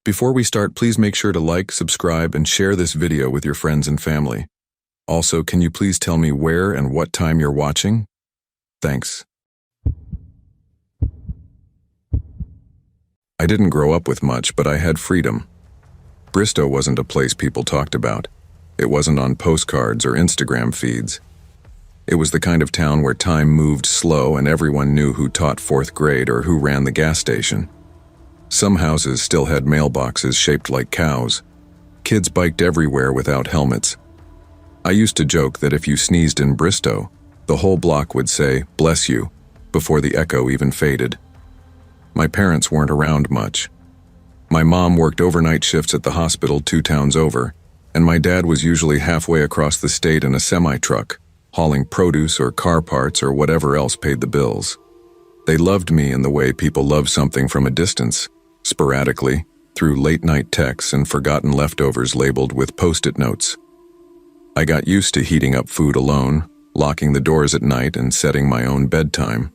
Before we start, please make sure to like, subscribe, and share this video with your friends and family. Also, can you please tell me where and what time you're watching? Thanks. I didn't grow up with much, but I had freedom. Bristow wasn't a place people talked about. It wasn't on postcards or Instagram feeds. It was the kind of town where time moved slow and everyone knew who taught fourth grade or who ran the gas station. Some houses still had mailboxes shaped like cows. Kids biked everywhere without helmets. I used to joke that if you sneezed in Bristow, the whole block would say, "Bless you," before the echo even faded. My parents weren't around much. My mom worked overnight shifts at the hospital 2 towns over, and my dad was usually halfway across the state in a semi-truck, hauling produce or car parts or whatever else paid the bills. They loved me in the way people love something from a distance, sporadically, through late-night texts and forgotten leftovers labeled with Post-it notes. I got used to heating up food alone, locking the doors at night, and setting my own bedtime.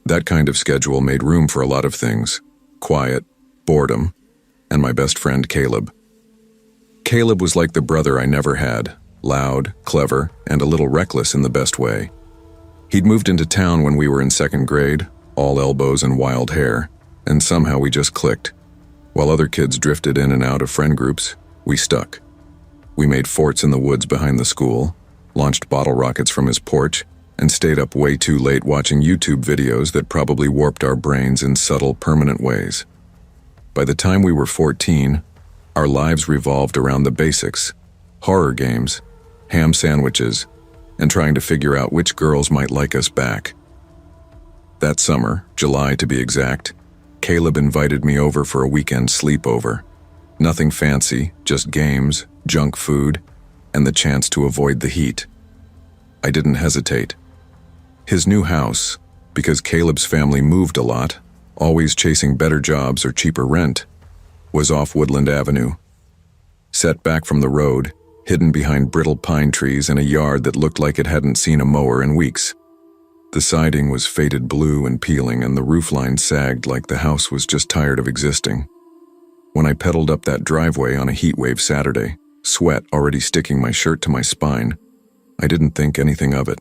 That kind of schedule made room for a lot of things: quiet, boredom, and my best friend Caleb. Caleb was like the brother I never had, loud, clever, and a little reckless in the best way. He'd moved into town when we were in 2nd grade, all elbows and wild hair, and somehow we just clicked. While other kids drifted in and out of friend groups, we stuck. We made forts in the woods behind the school, launched bottle rockets from his porch, and stayed up way too late watching YouTube videos that probably warped our brains in subtle, permanent ways. By the time we were 14, our lives revolved around the basics: horror games, ham sandwiches, and trying to figure out which girls might like us back. That summer, July to be exact, Caleb invited me over for a weekend sleepover. Nothing fancy, just games, junk food, and the chance to avoid the heat. I didn't hesitate. His new house, because Caleb's family moved a lot, always chasing better jobs or cheaper rent, was off Woodland Avenue. Set back from the road, hidden behind brittle pine trees in a yard that looked like it hadn't seen a mower in weeks. The siding was faded blue and peeling, and the roofline sagged like the house was just tired of existing. When I pedaled up that driveway on a heatwave Saturday, sweat already sticking my shirt to my spine, I didn't think anything of it.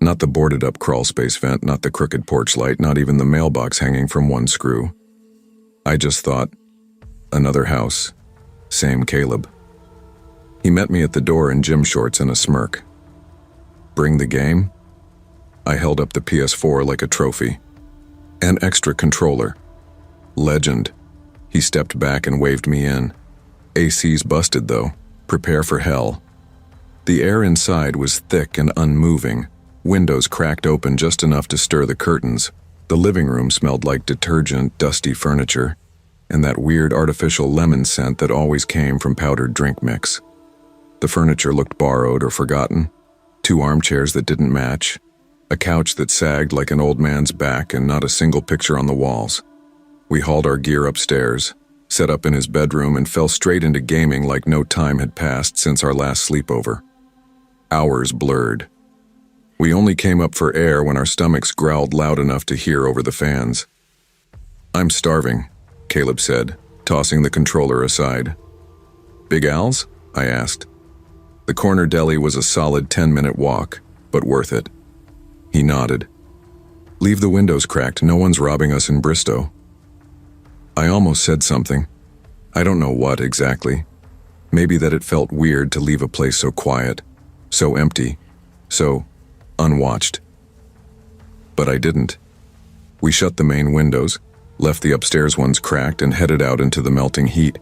Not the boarded-up crawlspace vent, not the crooked porch light, not even the mailbox hanging from one screw. I just thought, another house, same Caleb. He met me at the door in gym shorts and a smirk. Bring the game? I held up the PS4 like a trophy. An extra controller. Legend. He stepped back and waved me in. AC's busted though. Prepare for hell. The air inside was thick and unmoving. Windows cracked open just enough to stir the curtains. The living room smelled like detergent, dusty furniture, and that weird artificial lemon scent that always came from powdered drink mix. The furniture looked borrowed or forgotten. 2 armchairs that didn't match. A couch that sagged like an old man's back, and not a single picture on the walls. We hauled our gear upstairs, set up in his bedroom, and fell straight into gaming like no time had passed since our last sleepover. Hours blurred. We only came up for air when our stomachs growled loud enough to hear over the fans. "I'm starving," Caleb said, tossing the controller aside. "Big Al's?" I asked. The corner deli was a solid 10-minute walk, but worth it. He nodded. "Leave the windows cracked, no one's robbing us in Bristow." I almost said something. I don't know what exactly. Maybe that it felt weird to leave a place so quiet, so empty, so unwatched. But I didn't. We shut the main windows, left the upstairs ones cracked, and headed out into the melting heat.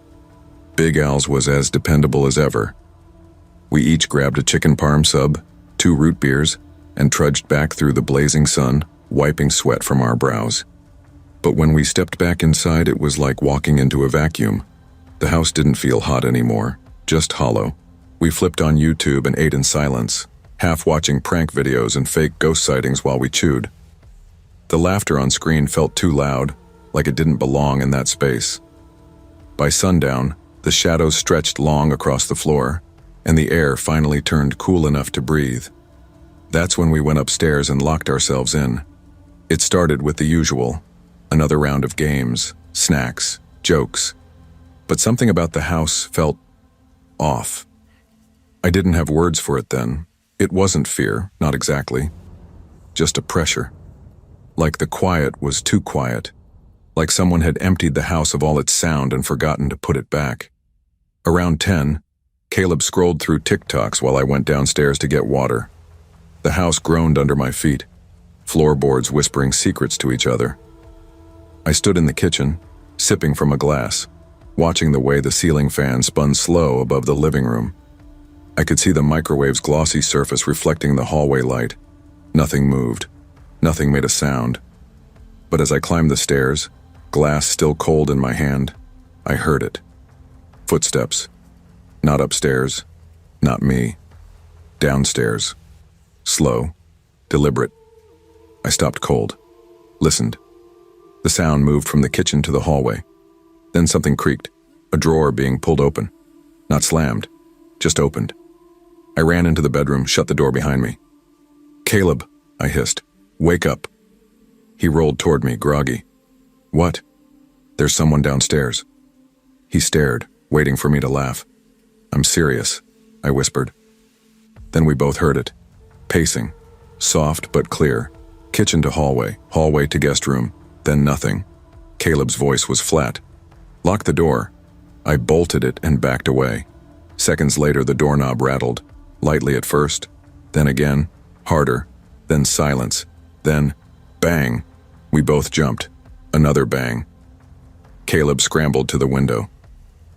Big Al's was as dependable as ever. We each grabbed a chicken parm sub, 2 root beers, and trudged back through the blazing sun, wiping sweat from our brows. But when we stepped back inside, it was like walking into a vacuum. The house didn't feel hot anymore, just hollow. We flipped on YouTube and ate in silence, half watching prank videos and fake ghost sightings while we chewed. The laughter on screen felt too loud, like it didn't belong in that space. By sundown, the shadows stretched long across the floor, and the air finally turned cool enough to breathe. That's when we went upstairs and locked ourselves in. It started with the usual: another round of games, snacks, jokes, But something about the house felt off. I didn't have words for it then. It wasn't fear, not exactly. Just a pressure. Like the quiet was too quiet. Like someone had emptied the house of all its sound and forgotten to put it back. Around 10, Caleb scrolled through TikToks while I went downstairs to get water. The house groaned under my feet, floorboards whispering secrets to each other. I stood in the kitchen, sipping from a glass, watching the way the ceiling fan spun slow above the living room. I could see the microwave's glossy surface reflecting the hallway light. Nothing moved. Nothing made a sound. But as I climbed the stairs, glass still cold in my hand, I heard it. Footsteps. Not upstairs. Not me. Downstairs. Slow. Deliberate. I stopped cold. Listened. The sound moved from the kitchen to the hallway. Then something creaked, a drawer being pulled open. Not slammed, just opened. I ran into the bedroom, shut the door behind me. "Caleb," I hissed, "wake up." He rolled toward me, groggy. "What?" "There's someone downstairs." He stared, waiting for me to laugh. "I'm serious," I whispered. Then we both heard it. Pacing. Soft but clear. Kitchen to hallway, hallway to guest room, then nothing. Caleb's voice was flat. "Lock the door." I bolted it and backed away. Seconds later, the doorknob rattled, lightly at first, then again, harder, then silence, then bang. We both jumped. Another bang. Caleb scrambled to the window.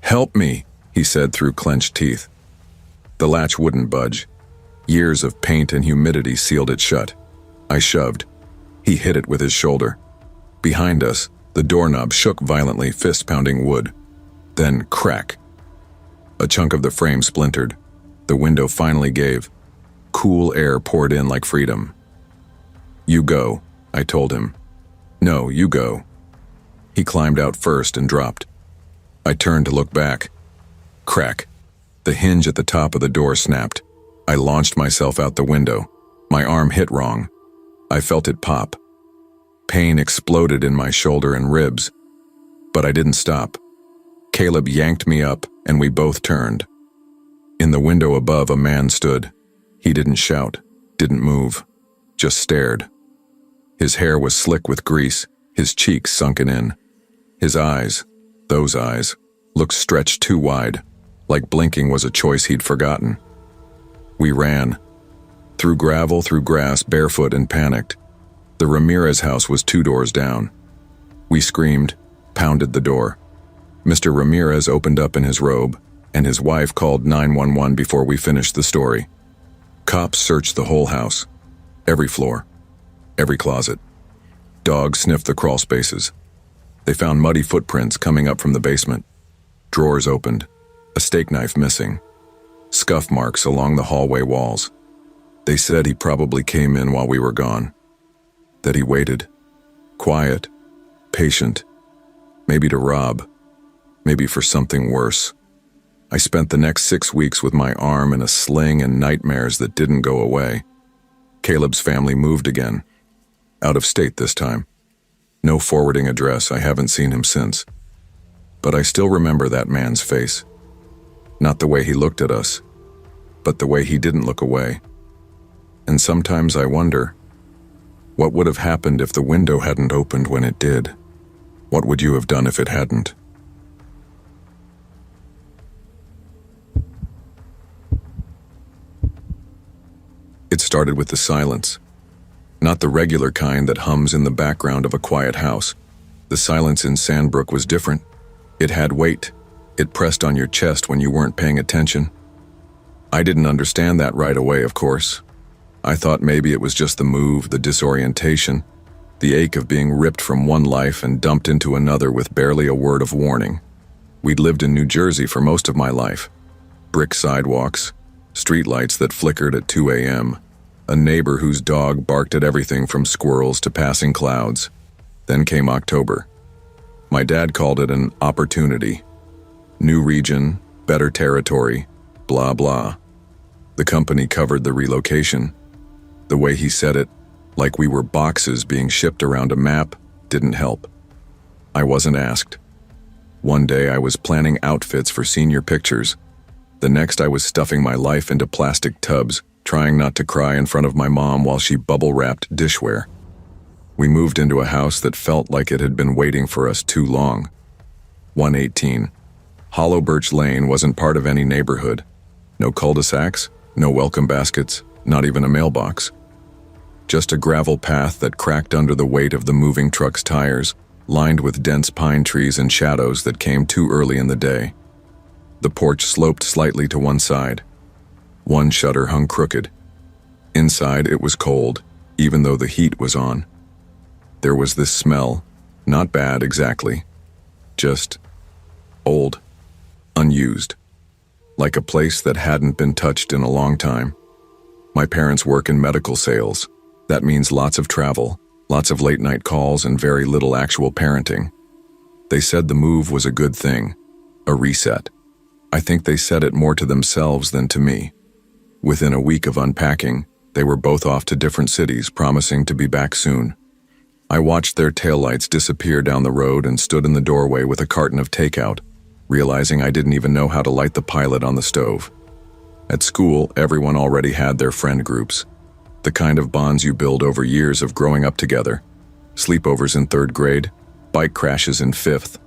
"Help me," he said through clenched teeth. The latch wouldn't budge. Years of paint and humidity sealed it shut. I shoved. He hit it with his shoulder. Behind us, the doorknob shook violently, fist-pounding wood. Then crack. A chunk of the frame splintered. The window finally gave. Cool air poured in like freedom. "You go," I told him. "No, you go." He climbed out first and dropped. I turned to look back. Crack. The hinge at the top of the door snapped. I launched myself out the window. My arm hit wrong. I felt it pop. Pain exploded in my shoulder and ribs. But I didn't stop. Caleb yanked me up, and we both turned. In the window above, a man stood. He didn't shout, didn't move, just stared. His hair was slick with grease, his cheeks sunken in. His eyes, those eyes, looked stretched too wide, like blinking was a choice he'd forgotten. We ran. Through gravel, through grass, barefoot and panicked. The Ramirez house was 2 doors down. We screamed, pounded the door. Mr. Ramirez opened up in his robe, and his wife called 911 before we finished the story. Cops searched the whole house. Every floor. Every closet. Dogs sniffed the crawl spaces. They found muddy footprints coming up from the basement. Drawers opened. A steak knife missing. Scuff marks along the hallway walls. They said he probably came in while we were gone. That he waited. Quiet. Patient. Maybe to rob. Maybe for something worse. I spent the next 6 weeks with my arm in a sling and nightmares that didn't go away. Caleb's family moved again. Out of state this time. No forwarding address, I haven't seen him since. But I still remember that man's face. Not the way he looked at us, but the way he didn't look away. And sometimes I wonder, what would have happened if the window hadn't opened when it did? What would you have done if it hadn't? It started with the silence. Not the regular kind that hums in the background of a quiet house. The silence in Sandbrook was different. It had weight. It pressed on your chest when you weren't paying attention. I didn't understand that right away, of course. I thought maybe it was just the move, the disorientation, the ache of being ripped from one life and dumped into another with barely a word of warning. We'd lived in New Jersey for most of my life. Brick sidewalks, streetlights that flickered at 2 a.m., a neighbor whose dog barked at everything from squirrels to passing clouds. Then came October. My dad called it an opportunity. New region, better territory, blah blah. The company covered the relocation. The way he said it, like we were boxes being shipped around a map, didn't help. I wasn't asked. One day I was planning outfits for senior pictures. The next I was stuffing my life into plastic tubs, trying not to cry in front of my mom while she bubble-wrapped dishware. We moved into a house that felt like it had been waiting for us too long. 118. Hollow Birch Lane wasn't part of any neighborhood. No cul-de-sacs, no welcome baskets, not even a mailbox. Just a gravel path that cracked under the weight of the moving truck's tires, lined with dense pine trees and shadows that came too early in the day. The porch sloped slightly to one side. One shutter hung crooked. Inside it was cold, even though the heat was on. There was this smell, not bad exactly, just old, unused, like a place that hadn't been touched in a long time. My parents work in medical sales. That means lots of travel, lots of late-night calls, and very little actual parenting. They said the move was a good thing, a reset. I think they said it more to themselves than to me. Within a week of unpacking, they were both off to different cities, promising to be back soon. I watched their taillights disappear down the road and stood in the doorway with a carton of takeout, realizing I didn't even know how to light the pilot on the stove. At school, everyone already had their friend groups, the kind of bonds you build over years of growing up together. Sleepovers in 3rd grade, bike crashes in 5th,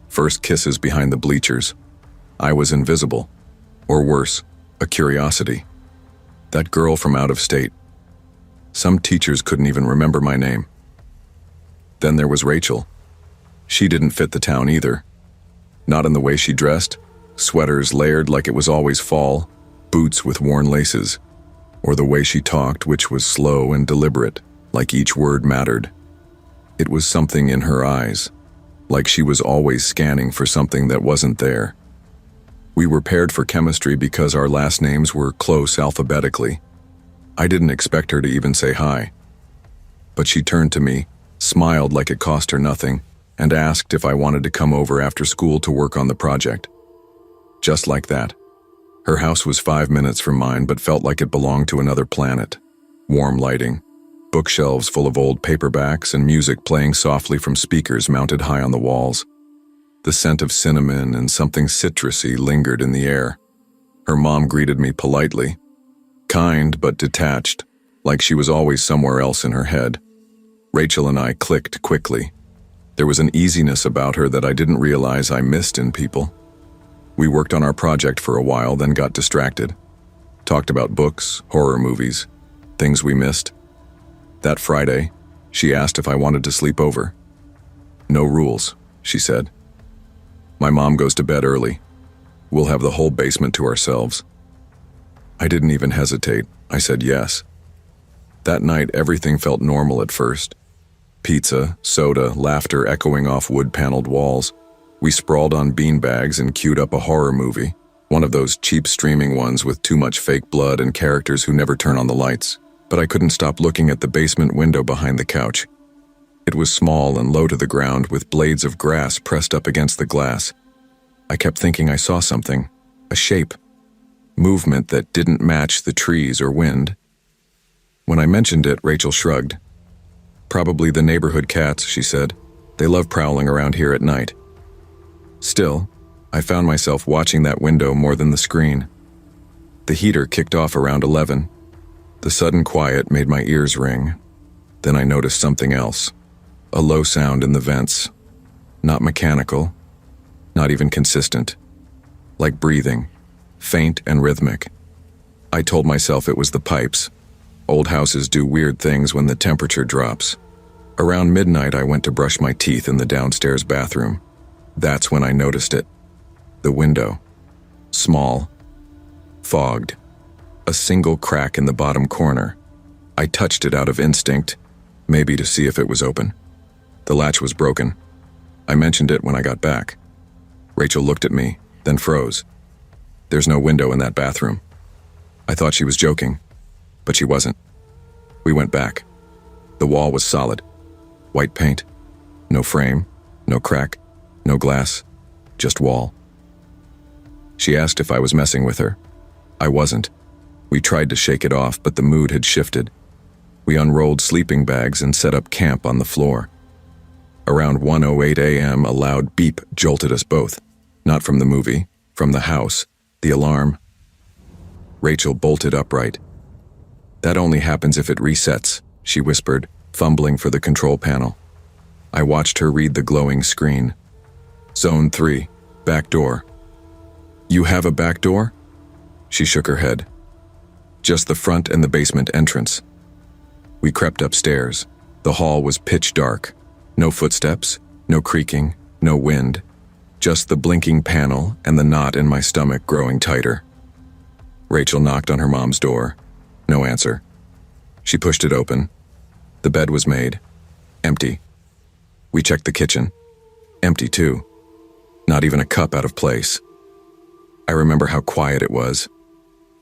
first kisses behind the bleachers. I was invisible, or worse, a curiosity. That girl from out of state. Some teachers couldn't even remember my name. Then there was Rachel. She didn't fit the town either. Not in the way she dressed, sweaters layered like it was always fall, boots with worn laces, or the way she talked, which was slow and deliberate, like each word mattered. It was something in her eyes, like she was always scanning for something that wasn't there. We were paired for chemistry because our last names were close alphabetically. I didn't expect her to even say hi. But she turned to me, smiled like it cost her nothing, and asked if I wanted to come over after school to work on the project. Just like that. Her house was 5 minutes from mine, but felt like it belonged to another planet. Warm lighting, bookshelves full of old paperbacks, and music playing softly from speakers mounted high on the walls. The scent of cinnamon and something citrusy lingered in the air. Her mom greeted me politely, kind but detached, like she was always somewhere else in her head. Rachel and I clicked quickly. There was an easiness about her that I didn't realize I missed in people. We worked on our project for a while, then got distracted. Talked about books, horror movies, things we missed. That Friday, she asked if I wanted to sleep over. No rules, she said. My mom goes to bed early. We'll have the whole basement to ourselves. I didn't even hesitate. I said yes. That night, everything felt normal at first. Pizza, soda, laughter echoing off wood-paneled walls. We sprawled on beanbags and queued up a horror movie, one of those cheap streaming ones with too much fake blood and characters who never turn on the lights. But I couldn't stop looking at the basement window behind the couch. It was small and low to the ground, with blades of grass pressed up against the glass. I kept thinking I saw something, a shape, movement that didn't match the trees or wind. When I mentioned it, Rachel shrugged. Probably the neighborhood cats, she said. They love prowling around here at night. Still, I found myself watching that window more than the screen. The heater kicked off around 11. The sudden quiet made my ears ring. Then I noticed something else. A low sound in the vents. Not mechanical. Not even consistent. Like breathing. Faint and rhythmic. I told myself it was the pipes. Old houses do weird things when the temperature drops. Around midnight, I went to brush my teeth in the downstairs bathroom. That's when I noticed it. The window. Small. Fogged. A single crack in the bottom corner. I touched it out of instinct, maybe to see if it was open. The latch was broken. I mentioned it when I got back. Rachel looked at me, then froze. There's no window in that bathroom. I thought she was joking, but she wasn't. We went back. The wall was solid. White paint. No frame, no crack, no glass, just wall. She asked if I was messing with her. I wasn't. We tried to shake it off, but the mood had shifted. We unrolled sleeping bags and set up camp on the floor. Around 1:08 a.m., a loud beep jolted us both. Not from the movie, from the house, the alarm. Rachel bolted upright. "That only happens if it resets," she whispered, fumbling for the control panel. I watched her read the glowing screen. "Zone 3, back door." "You have a back door?" She shook her head. "Just the front and the basement entrance." We crept upstairs. The hall was pitch dark. No footsteps, no creaking, no wind. Just the blinking panel and the knot in my stomach growing tighter. Rachel knocked on her mom's door. No answer. She pushed it open. The bed was made. Empty. We checked the kitchen. Empty too. Not even a cup out of place. I remember how quiet it was.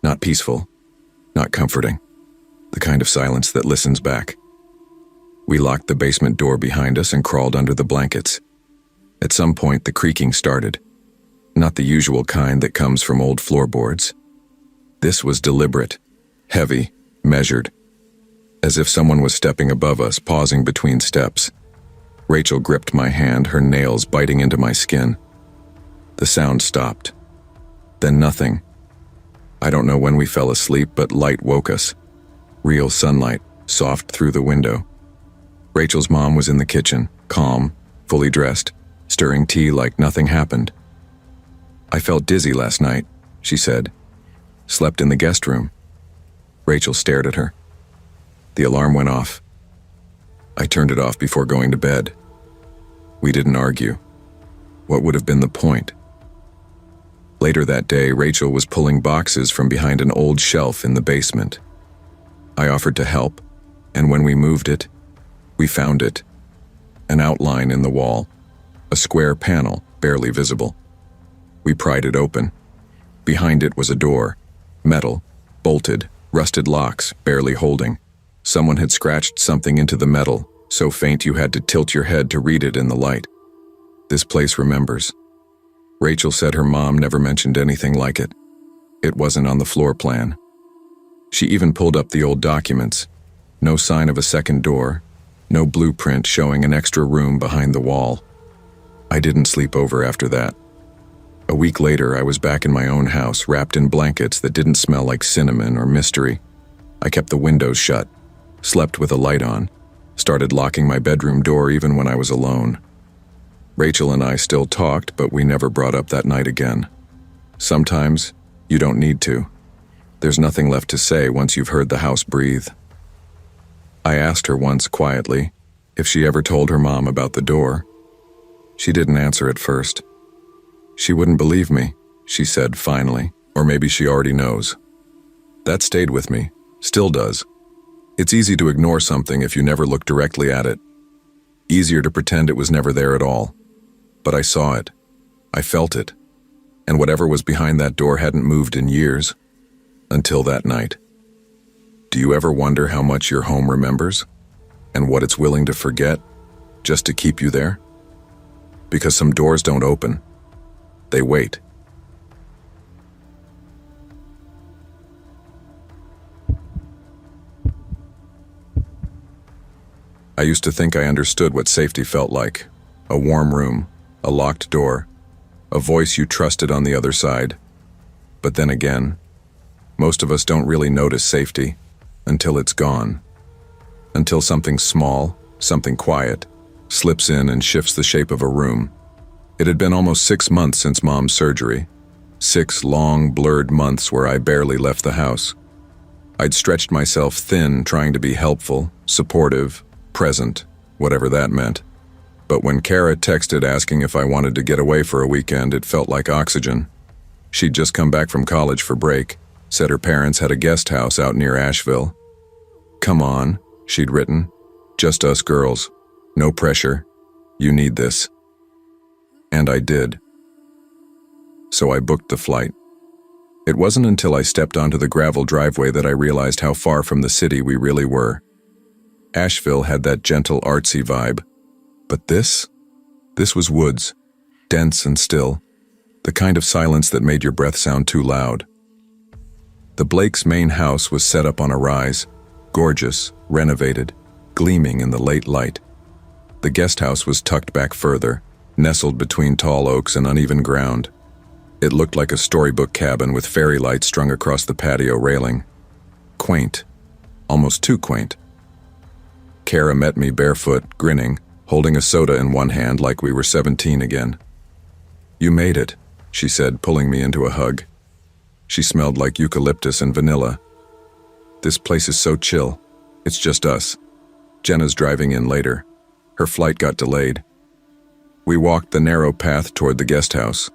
Not peaceful. Not comforting. The kind of silence that listens back. We locked the basement door behind us and crawled under the blankets. At some point, the creaking started. Not the usual kind that comes from old floorboards. This was deliberate, heavy, measured. As if someone was stepping above us, pausing between steps. Rachel gripped my hand, her nails biting into my skin. The sound stopped. Then nothing. I don't know when we fell asleep, but light woke us. Real sunlight, soft through the window. Rachel's mom was in the kitchen, calm, fully dressed, stirring tea like nothing happened. "I felt dizzy last night," she said. "Slept in the guest room." Rachel stared at her. The alarm went off. I turned it off before going to bed. We didn't argue. What would have been the point? Later that day, Rachel was pulling boxes from behind an old shelf in the basement. I offered to help, and when we moved it, we found it. An outline in the wall. A square panel, barely visible. We pried it open. Behind it was a door. Metal, bolted, rusted locks, barely holding. Someone had scratched something into the metal, so faint you had to tilt your head to read it in the light. This place remembers. Rachel said her mom never mentioned anything like it. It wasn't on the floor plan. She even pulled up the old documents. No sign of a second door. No blueprint showing an extra room behind the wall. I didn't sleep over after that. A week later, I was back in my own house, wrapped in blankets that didn't smell like cinnamon or mystery. I kept the windows shut, slept with a light on, started locking my bedroom door even when I was alone. Rachel and I still talked, but we never brought up that night again. Sometimes, you don't need to. There's nothing left to say once you've heard the house breathe. I asked her once quietly if she ever told her mom about the door. She didn't answer at first. "She wouldn't believe me," she said finally, "or maybe she already knows." That stayed with me, still does. It's easy to ignore something if you never look directly at it. Easier to pretend it was never there at all. But I saw it. I felt it. And whatever was behind that door hadn't moved in years. Until that night. Do you ever wonder how much your home remembers? And what it's willing to forget, just to keep you there? Because some doors don't open. They wait. I used to think I understood what safety felt like. A warm room, a locked door, a voice you trusted on the other side. But then again, most of us don't really notice safety until it's gone. Until something small, something quiet, slips in and shifts the shape of a room. It had been almost 6 months since Mom's surgery. 6 long, blurred months where I barely left the house. I'd stretched myself thin trying to be helpful, supportive, present, whatever that meant. But when Kara texted asking if I wanted to get away for a weekend, it felt like oxygen. She'd just come back from college for break, said her parents had a guest house out near Asheville. "Come on," she'd written. "Just us girls. No pressure. You need this." And I did. So I booked the flight. It wasn't until I stepped onto the gravel driveway that I realized how far from the city we really were. Asheville had that gentle, artsy vibe. But this was woods, dense and still, the kind of silence that made your breath sound too loud. The Blakes' main house was set up on a rise, gorgeous, renovated, gleaming in the late light. The guest house was tucked back further, nestled between tall oaks and uneven ground. It looked like a storybook cabin with fairy lights strung across the patio railing. Quaint. Almost too quaint. Kara met me barefoot, grinning, holding a soda in one hand like we were 17 again. "You made it," she said, pulling me into a hug. She smelled like eucalyptus and vanilla. "This place is so chill. It's just us." Jenna's driving in later. Her flight got delayed. We walked the narrow path toward the guest house,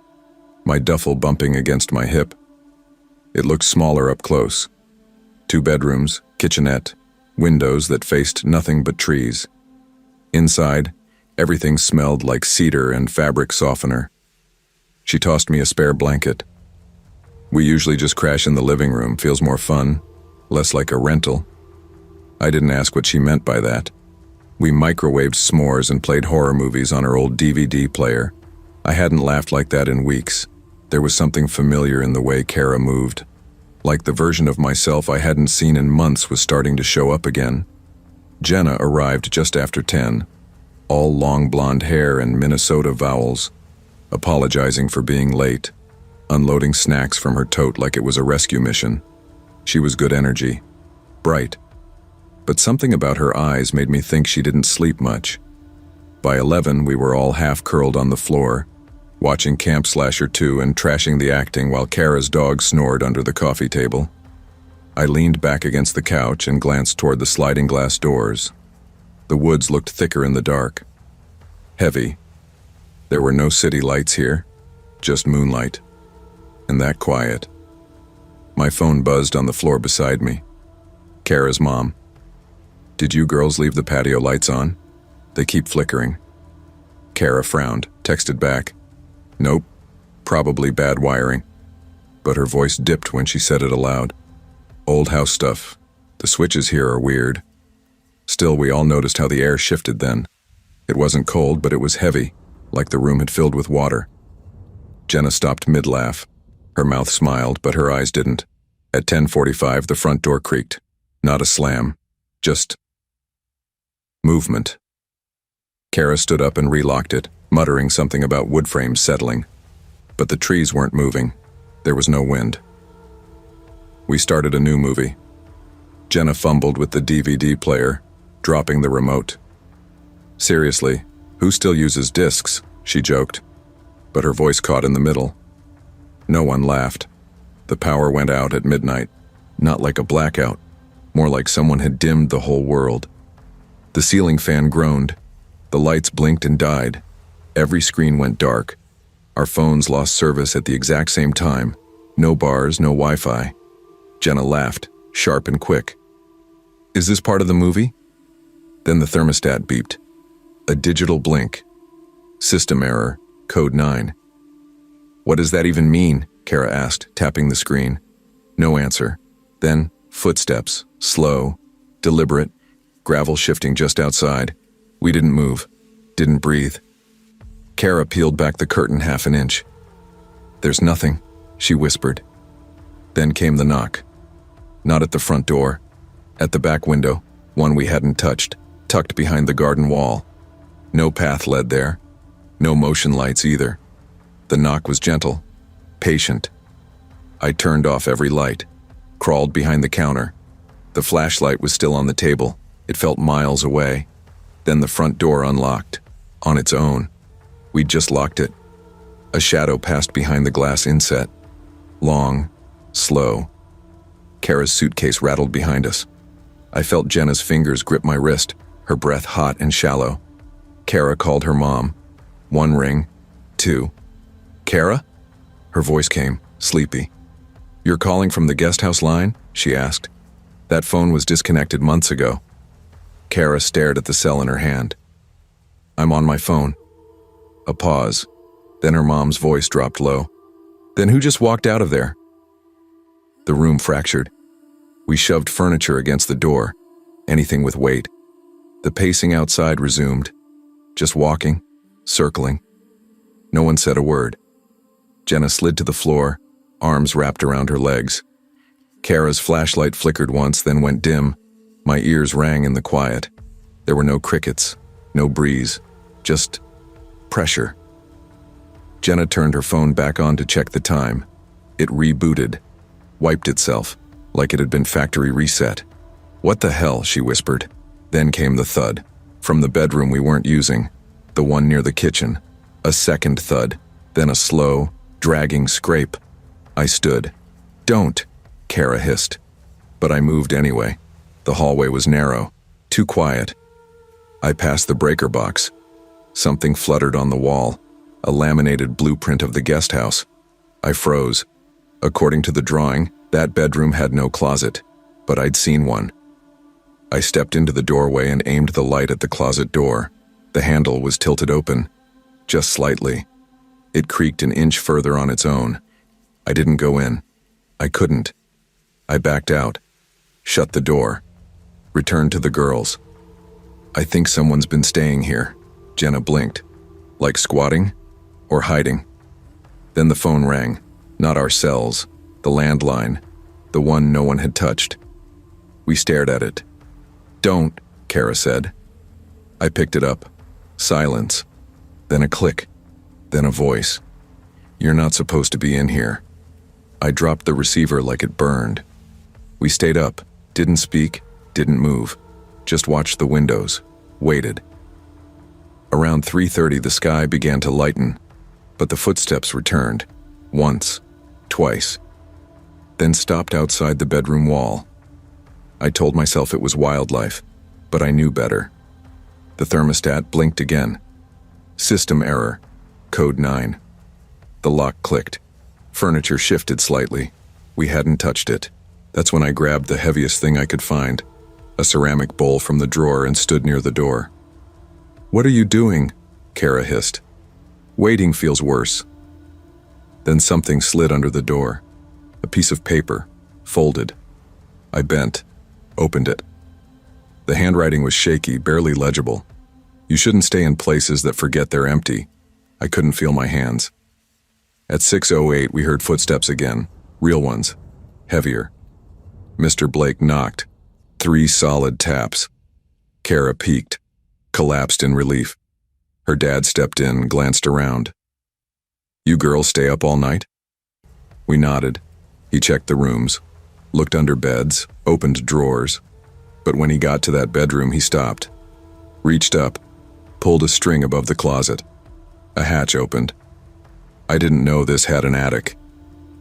my duffel bumping against my hip. It looked smaller up close. 2 bedrooms, kitchenette, windows that faced nothing but trees. Inside, everything smelled like cedar and fabric softener. She tossed me a spare blanket. "We usually just crash in the living room, feels more fun, less like a rental." I didn't ask what she meant by that. We microwaved s'mores and played horror movies on her old DVD player. I hadn't laughed like that in weeks. There was something familiar in the way Kara moved. Like the version of myself I hadn't seen in months was starting to show up again. Jenna arrived just after 10, all long blonde hair and Minnesota vowels, apologizing for being late, unloading snacks from her tote like it was a rescue mission. She was good energy, bright. But something about her eyes made me think she didn't sleep much. By 11, we were all half-curled on the floor, watching Camp Slasher 2 and trashing the acting while Kara's dog snored under the coffee table. I leaned back against the couch and glanced toward the sliding glass doors. The woods looked thicker in the dark. Heavy. There were no city lights here, just moonlight. And that quiet. My phone buzzed on the floor beside me. Kara's mom. "Did you girls leave the patio lights on? They keep flickering." Kara frowned, texted back, "Nope, probably bad wiring." But her voice dipped when she said it aloud. "Old house stuff. The switches here are weird." Still, we all noticed how the air shifted then. It wasn't cold, but it was heavy, like the room had filled with water. Jenna stopped mid-laugh. Her mouth smiled, but her eyes didn't. At 10:45, the front door creaked. Not a slam, just movement. Kara stood up and relocked it, muttering something about wood frames settling. But the trees weren't moving. There was no wind. We started a new movie. Jenna fumbled with the DVD player, dropping the remote. "Seriously, who still uses discs?" she joked. But her voice caught in the middle. No one laughed. The power went out at midnight. Not like a blackout, more like someone had dimmed the whole world. The ceiling fan groaned. The lights blinked and died. Every screen went dark. Our phones lost service at the exact same time. No bars, no Wi-Fi. Jenna laughed, sharp and quick. "Is this part of the movie?" Then the thermostat beeped. A digital blink. System error, code 9. "What does that even mean?" Kara asked, tapping the screen. No answer. Then, footsteps, slow, deliberate, gravel shifting just outside. We didn't move, didn't breathe. Kara peeled back the curtain half an inch. "There's nothing," she whispered. Then came the knock. Not at the front door. At the back window, one we hadn't touched, tucked behind the garden wall. No path led there. No motion lights either. The knock was gentle, patient. I turned off every light, crawled behind the counter. The flashlight was still on the table. It felt miles away. Then the front door unlocked, on its own. We'd just locked it. A shadow passed behind the glass inset. Long, slow. Kara's suitcase rattled behind us. I felt Jenna's fingers grip my wrist, her breath hot and shallow. Kara called her mom. 1 ring, 2. "Kara?" Her voice came, sleepy. "You're calling from the guest house line?" she asked. "That phone was disconnected months ago." Kara stared at the cell in her hand. "I'm on my phone." A pause. Then her mom's voice dropped low. "Then who just walked out of there?" The room fractured. We shoved furniture against the door, anything with weight. The pacing outside resumed. Just walking, circling. No one said a word. Jenna slid to the floor, arms wrapped around her legs. Kara's flashlight flickered once, then went dim. My ears rang in the quiet. There were no crickets, No breeze, just pressure. Jenna turned her phone back on to check the time. It rebooted, wiped itself, like it had been factory reset. "What the hell?" she whispered. Then came the thud. From the bedroom we weren't using, the one near the kitchen. A second thud, then a slow, dragging scrape. I stood. "Don't," Kara hissed. But I moved anyway. The hallway was narrow, too quiet. I passed the breaker box. Something fluttered on the wall, a laminated blueprint of the guest house. I froze. According to the drawing, that bedroom had no closet, but I'd seen one. I stepped into the doorway and aimed the light at the closet door. The handle was tilted open, just slightly. It creaked an inch further on its own. I didn't go in. I couldn't. I backed out, shut the door, returned to the girls. "I think someone's been staying here," Jenna blinked. "Like squatting or hiding?" Then the phone rang. Not our cells, the landline, the one no one had touched. We stared at it. "Don't," Kara said. I picked it up. Silence. Then a click. Then a voice. "You're not supposed to be in here." I dropped the receiver like it burned. We stayed up, didn't speak, didn't move, just watched the windows, waited. Around 3:30 the sky began to lighten, but the footsteps returned, once, twice, then stopped outside the bedroom wall. I told myself it was wildlife, but I knew better. The thermostat blinked again. System error, code 9. The lock clicked. Furniture shifted slightly. We hadn't touched it. That's when I grabbed the heaviest thing I could find, a ceramic bowl from the drawer, and stood near the door. "What are you doing?" Kara hissed. "Waiting feels worse." Then something slid under the door. A piece of paper, folded. I bent, opened it. The handwriting was shaky, barely legible. "You shouldn't stay in places that forget they're empty." I couldn't feel my hands. At 6:08 we heard footsteps again, real ones, heavier. Mr. Blake knocked. 3 solid taps. Kara peeked, collapsed in relief. Her dad stepped in, glanced around. "You girls stay up all night?" We nodded. He checked the rooms, looked under beds, opened drawers. But when he got to that bedroom, he stopped, reached up, pulled a string above the closet. A hatch opened. "I didn't know this had an attic,"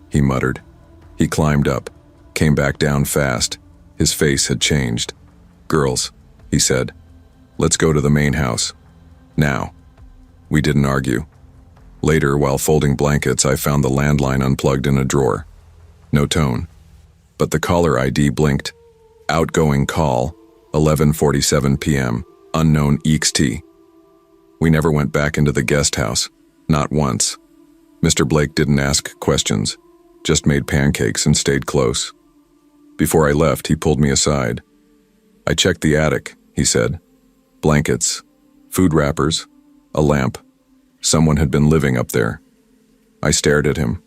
he muttered. He climbed up, came back down fast. His face had changed. "Girls," he said, "let's go to the main house. Now." We didn't argue. Later, while folding blankets, I found the landline unplugged in a drawer. No tone. But the caller ID blinked. Outgoing call, 11:47 p.m., unknown EXT. We never went back into the guest house, not once. Mr. Blake didn't ask questions, just made pancakes and stayed close. Before I left, he pulled me aside. "I checked the attic," he said. "Blankets, food wrappers, a lamp. Someone had been living up there." I stared at him.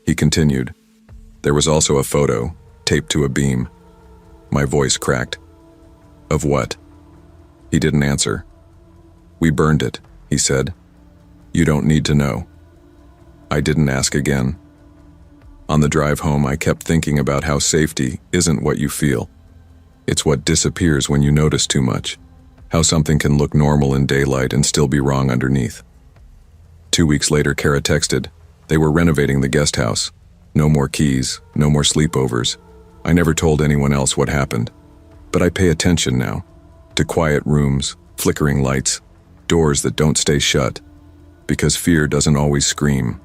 He continued. "There was also a photo, taped to a beam." My voice cracked. "Of what?" He didn't answer. "We burned it," he said. "You don't need to know." I didn't ask again. On the drive home, I kept thinking about how safety isn't what you feel. It's what disappears when you notice too much. How something can look normal in daylight and still be wrong underneath. 2 weeks later, Kara texted. They were renovating the guest house. No more keys, no more sleepovers. I never told anyone else what happened. But I pay attention now. To quiet rooms, flickering lights, doors that don't stay shut. Because fear doesn't always scream.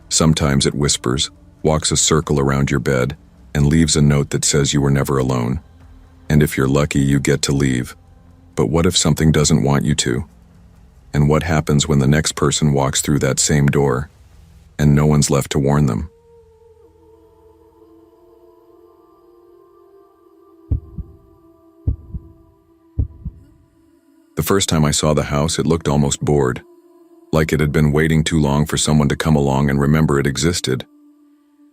Sometimes it whispers, walks a circle around your bed, and leaves a note that says you were never alone. And if you're lucky, you get to leave. But what if something doesn't want you to? And what happens when the next person walks through that same door, and no one's left to warn them? The first time I saw the house, it looked almost bored. Like it had been waiting too long for someone to come along and remember it existed.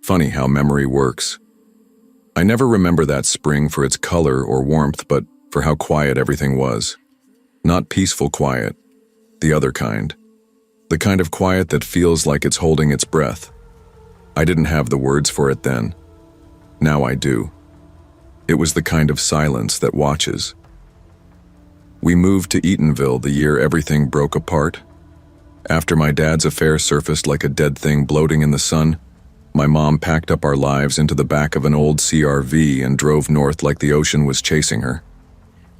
Funny how memory works. I never remember that spring for its color or warmth, but for how quiet everything was. Not peaceful quiet, the other kind. The kind of quiet that feels like it's holding its breath. I didn't have the words for it then. Now I do. It was the kind of silence that watches. We moved to Eatonville the year everything broke apart. After my dad's affair surfaced like a dead thing bloating in the sun, my mom packed up our lives into the back of an old CRV and drove north like the ocean was chasing her.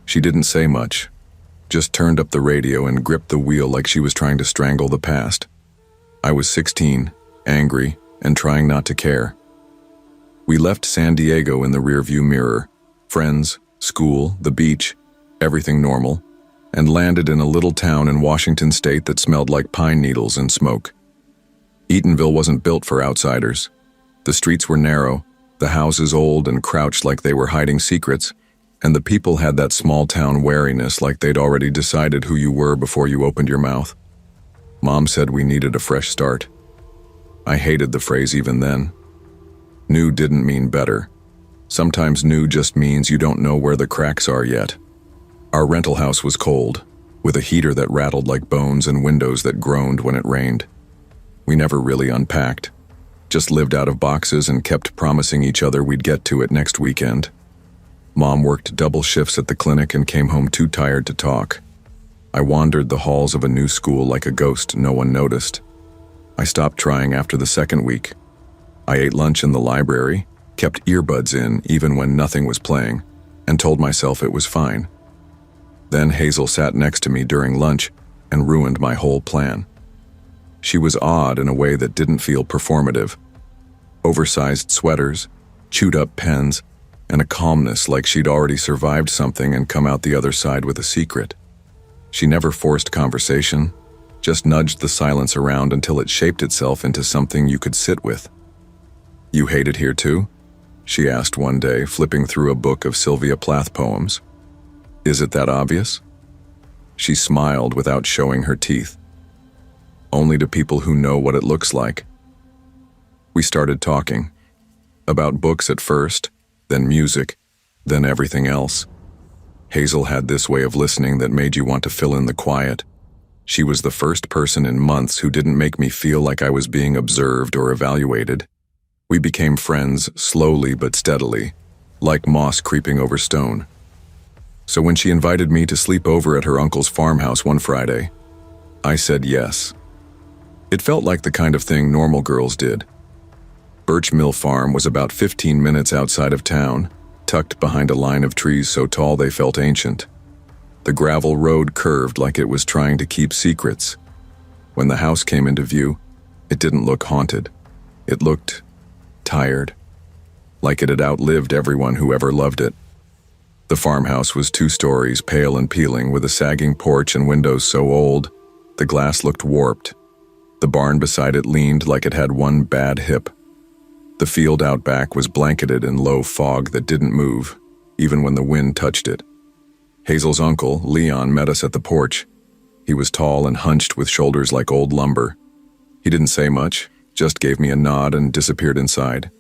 She didn't say much, just turned up the radio and gripped the wheel like she was trying to strangle the past. I was 16, angry, and trying not to care. We left San Diego in the rearview mirror, friends, school, the beach, everything normal, and landed in a little town in Washington state that smelled like pine needles and smoke. Eatonville wasn't built for outsiders. The streets were narrow, the houses old and crouched like they were hiding secrets, and the people had that small-town wariness like they'd already decided who you were before you opened your mouth. Mom said we needed a fresh start. I hated the phrase even then. New didn't mean better. Sometimes new just means you don't know where the cracks are yet. Our rental house was cold, with a heater that rattled like bones and windows that groaned when it rained. We never really unpacked, just lived out of boxes and kept promising each other we'd get to it next weekend. Mom worked double shifts at the clinic and came home too tired to talk. I wandered the halls of a new school like a ghost no one noticed. I stopped trying after the second week. I ate lunch in the library, kept earbuds in even when nothing was playing, and told myself it was fine. Then Hazel sat next to me during lunch and ruined my whole plan. She was odd in a way that didn't feel performative. Oversized sweaters, chewed-up pens, and a calmness like she'd already survived something and come out the other side with a secret. She never forced conversation, just nudged the silence around until it shaped itself into something you could sit with. "You hate it here too?" she asked one day, flipping through a book of Sylvia Plath poems. "Is it that obvious?" She smiled without showing her teeth. "Only to people who know what it looks like." We started talking. About books at first, then music, then everything else. Hazel had this way of listening that made you want to fill in the quiet. She was the first person in months who didn't make me feel like I was being observed or evaluated. We became friends slowly but steadily, like moss creeping over stone. So when she invited me to sleep over at her uncle's farmhouse one Friday, I said yes. It felt like the kind of thing normal girls did. Birch Mill Farm was about 15 minutes outside of town, tucked behind a line of trees so tall they felt ancient. The gravel road curved like it was trying to keep secrets. When the house came into view, it didn't look haunted. It looked tired, like it had outlived everyone who ever loved it. The farmhouse was 2 stories, pale and peeling, with a sagging porch and windows so old, the glass looked warped. The barn beside it leaned like it had one bad hip. The field out back was blanketed in low fog that didn't move, even when the wind touched it. Hazel's uncle, Leon, met us at the porch. He was tall and hunched with shoulders like old lumber. He didn't say much, just gave me a nod and disappeared inside.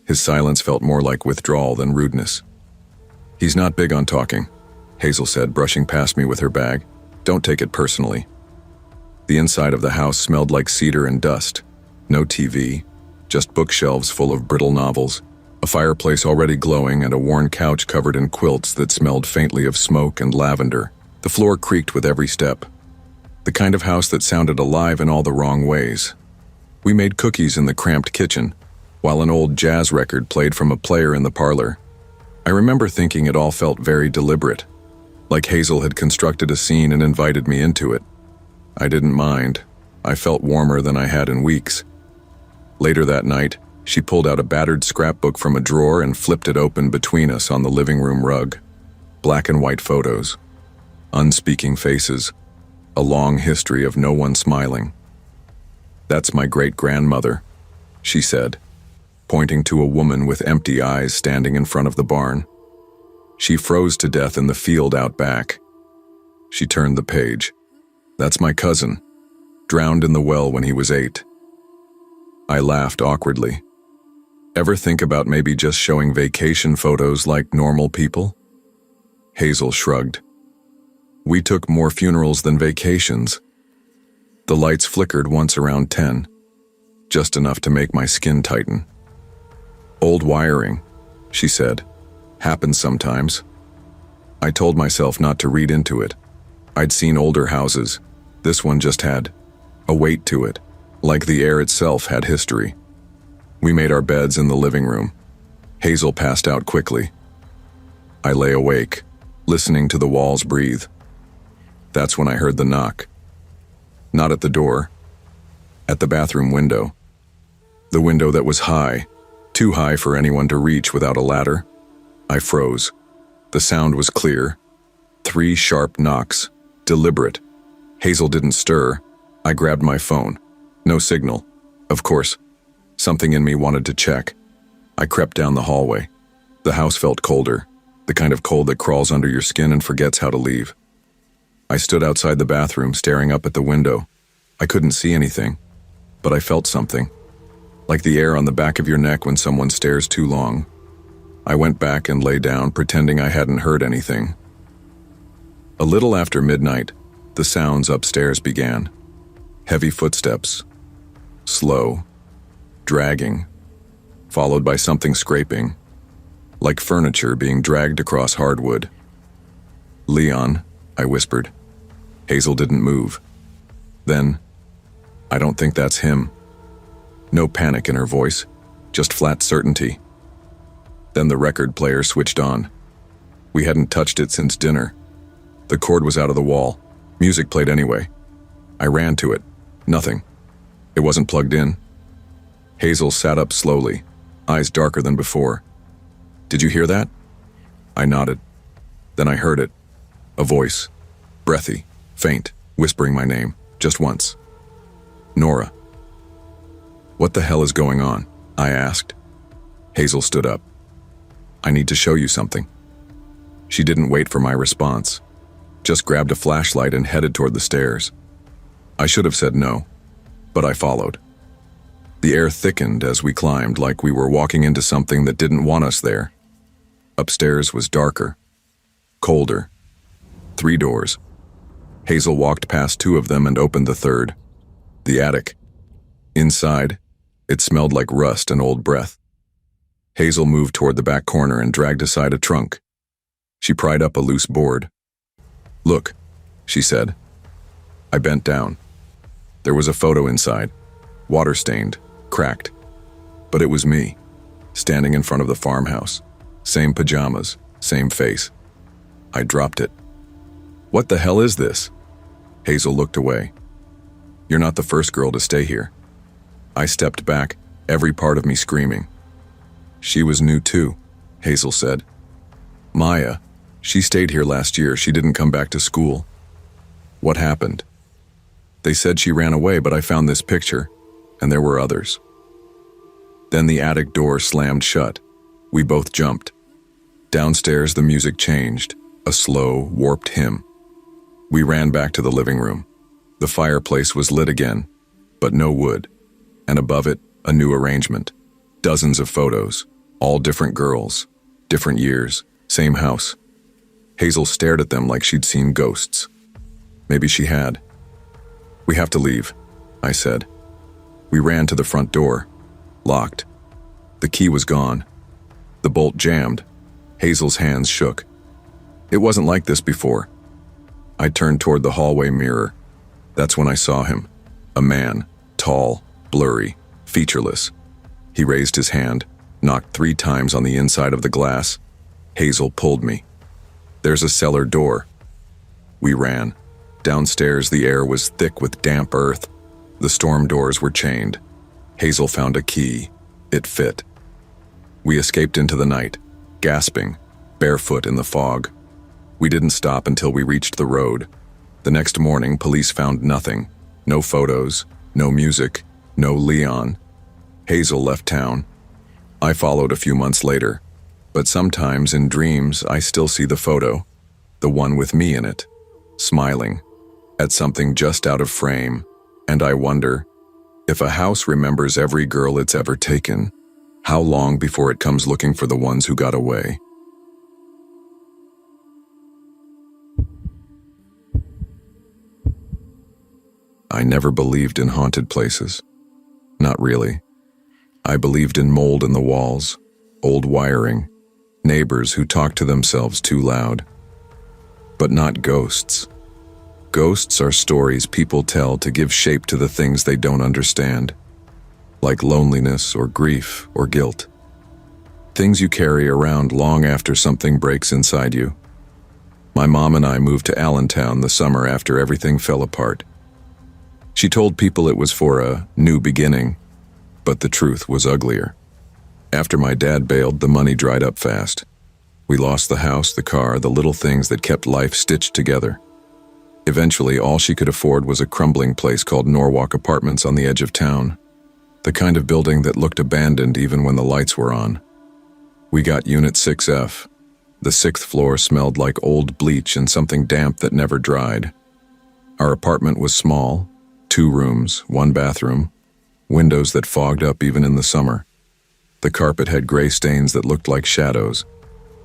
His silence felt more like withdrawal than rudeness. "He's not big on talking," Hazel said, brushing past me with her bag. "Don't take it personally." The inside of the house smelled like cedar and dust. No TV, just bookshelves full of brittle novels, a fireplace already glowing, and a worn couch covered in quilts that smelled faintly of smoke and lavender. The floor creaked with every step. The kind of house that sounded alive in all the wrong ways. We made cookies in the cramped kitchen, while an old jazz record played from a player in the parlor. I remember thinking it all felt very deliberate, like Hazel had constructed a scene and invited me into it. I didn't mind. I felt warmer than I had in weeks. Later that night, she pulled out a battered scrapbook from a drawer and flipped it open between us on the living room rug. Black and white photos, unspeaking faces, a long history of no one smiling. "That's my great-grandmother," she said, pointing to a woman with empty eyes standing in front of the barn. "She froze to death in the field out back." She turned the page. "That's my cousin, drowned in the well when he was 8. I laughed awkwardly. "Ever think about maybe just showing vacation photos like normal people?" Hazel shrugged. We took more funerals than vacations. The lights flickered once around 10, just enough to make my skin tighten. Old wiring, she said. Happens sometimes. I told myself not to read into it. I'd seen older houses. This one just had a weight to it, like the air itself had history. We made our beds in the living room. Hazel passed out quickly. I lay awake, listening to the walls breathe. That's when I heard the knock. Not at the door, at the bathroom window. The window that was high, too high for anyone to reach without a ladder. I froze. The sound was clear. 3 sharp knocks, deliberate. Hazel didn't stir. I grabbed my phone. No signal. Of course, something in me wanted to check. I crept down the hallway. The house felt colder, the kind of cold that crawls under your skin and forgets how to leave. I stood outside the bathroom, staring up at the window. I couldn't see anything, but I felt something, like the air on the back of your neck when someone stares too long. I went back and lay down, pretending I hadn't heard anything. A little after midnight, the sounds upstairs began. Heavy footsteps, slow, dragging, followed by something scraping, like furniture being dragged across hardwood. "Leon," I whispered. Hazel didn't move. Then, "I don't think that's him." No panic in her voice, just flat certainty. Then the record player switched on. We hadn't touched it since dinner. The cord was out of the wall. Music played anyway. I ran to it. Nothing. It wasn't plugged in. Hazel sat up slowly, eyes darker than before. "Did you hear that?" I nodded. Then I heard it. A voice, breathy, faint, whispering my name, just once. "Nora." "What the hell is going on?" I asked. Hazel stood up. "I need to show you something." She didn't wait for my response, just grabbed a flashlight and headed toward the stairs. I should have said no, but I followed. The air thickened as we climbed, like we were walking into something that didn't want us there. Upstairs was darker, colder. 3 doors. Hazel walked past 2 of them and opened the third. The attic. Inside, it smelled like rust and old breath. Hazel moved toward the back corner and dragged aside a trunk. She pried up a loose board. "Look," she said. I bent down. There was a photo inside, water-stained, cracked. But it was me, standing in front of the farmhouse. Same pajamas, same face. I dropped it. "What the hell is this?" Hazel looked away. "You're not the first girl to stay here." I stepped back, every part of me screaming. "She was new too," Hazel said. "Maya, she stayed here last year. She didn't come back to school." "What happened?" "They said she ran away, but I found this picture, and there were others." Then the attic door slammed shut. We both jumped. Downstairs, the music changed, a slow, warped hymn. We ran back to the living room. The fireplace was lit again, but no wood, and above it, a new arrangement. Dozens of photos, all different girls, different years, same house. Hazel stared at them like she'd seen ghosts. Maybe she had. "We have to leave," I said. We ran to the front door. Locked. The key was gone. The bolt jammed. Hazel's hands shook. It wasn't like this before. I turned toward the hallway mirror. That's when I saw him. A man, tall, blurry, featureless. He raised his hand, knocked 3 times on the inside of the glass. Hazel pulled me. "There's a cellar door." We ran. Downstairs, the air was thick with damp earth. The storm doors were chained. Hazel found a key. It fit. We escaped into the night, gasping, barefoot in the fog. We didn't stop until we reached the road. The next morning, police found nothing. No photos, no music, no Leon. Hazel left town. I followed a few months later. But sometimes in dreams, I still see the photo, the one with me in it, smiling at something just out of frame, and I wonder, if a house remembers every girl it's ever taken, how long before it comes looking for the ones who got away? I never believed in haunted places. Not really. I believed in mold in the walls, old wiring, neighbors who talked to themselves too loud. But not ghosts. Ghosts are stories people tell to give shape to the things they don't understand, like loneliness or grief or guilt. Things you carry around long after something breaks inside you. My mom and I moved to Allentown the summer after everything fell apart. She told people it was for a new beginning, but the truth was uglier. After my dad bailed, the money dried up fast. We lost the house, the car, the little things that kept life stitched together. Eventually, all she could afford was a crumbling place called Norwalk Apartments on the edge of town, the kind of building that looked abandoned even when the lights were on. We got Unit 6F. The sixth floor smelled like old bleach and something damp that never dried. Our apartment was small, 2 rooms, 1 bathroom, windows that fogged up even in the summer. The carpet had gray stains that looked like shadows.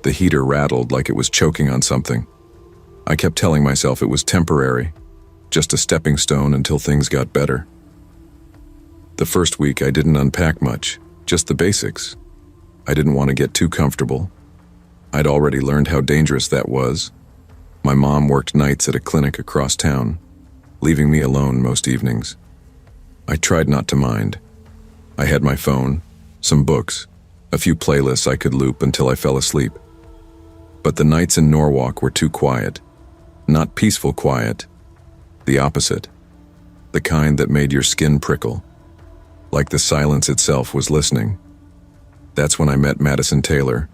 The heater rattled like it was choking on something. I kept telling myself it was temporary, just a stepping stone until things got better. The first week I didn't unpack much, just the basics. I didn't want to get too comfortable. I'd already learned how dangerous that was. My mom worked nights at a clinic across town, leaving me alone most evenings. I tried not to mind. I had my phone, some books, a few playlists I could loop until I fell asleep. But the nights in Norwalk were too quiet. Not peaceful quiet. The opposite. The kind that made your skin prickle. Like the silence itself was listening. That's when I met Madison Taylor.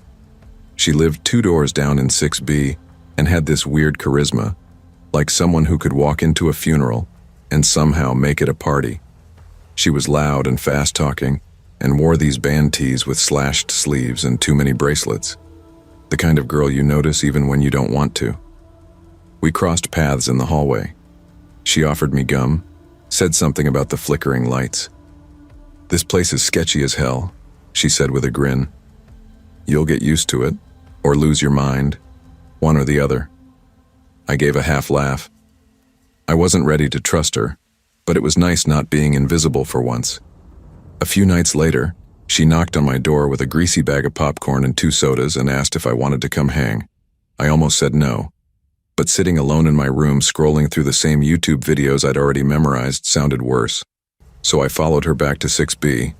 She lived 2 doors down in 6B and had this weird charisma, like someone who could walk into a funeral and somehow make it a party. She was loud and fast-talking and wore these band tees with slashed sleeves and too many bracelets. The kind of girl you notice even when you don't want to. We crossed paths in the hallway. She offered me gum, said something about the flickering lights. "This place is sketchy as hell," she said with a grin. "You'll get used to it, or lose your mind, one or the other." I gave a half laugh. I wasn't ready to trust her, but it was nice not being invisible for once. A few nights later, she knocked on my door with a greasy bag of popcorn and 2 sodas and asked if I wanted to come hang. I almost said no, but sitting alone in my room scrolling through the same YouTube videos I'd already memorized sounded worse. So I followed her back to 6B.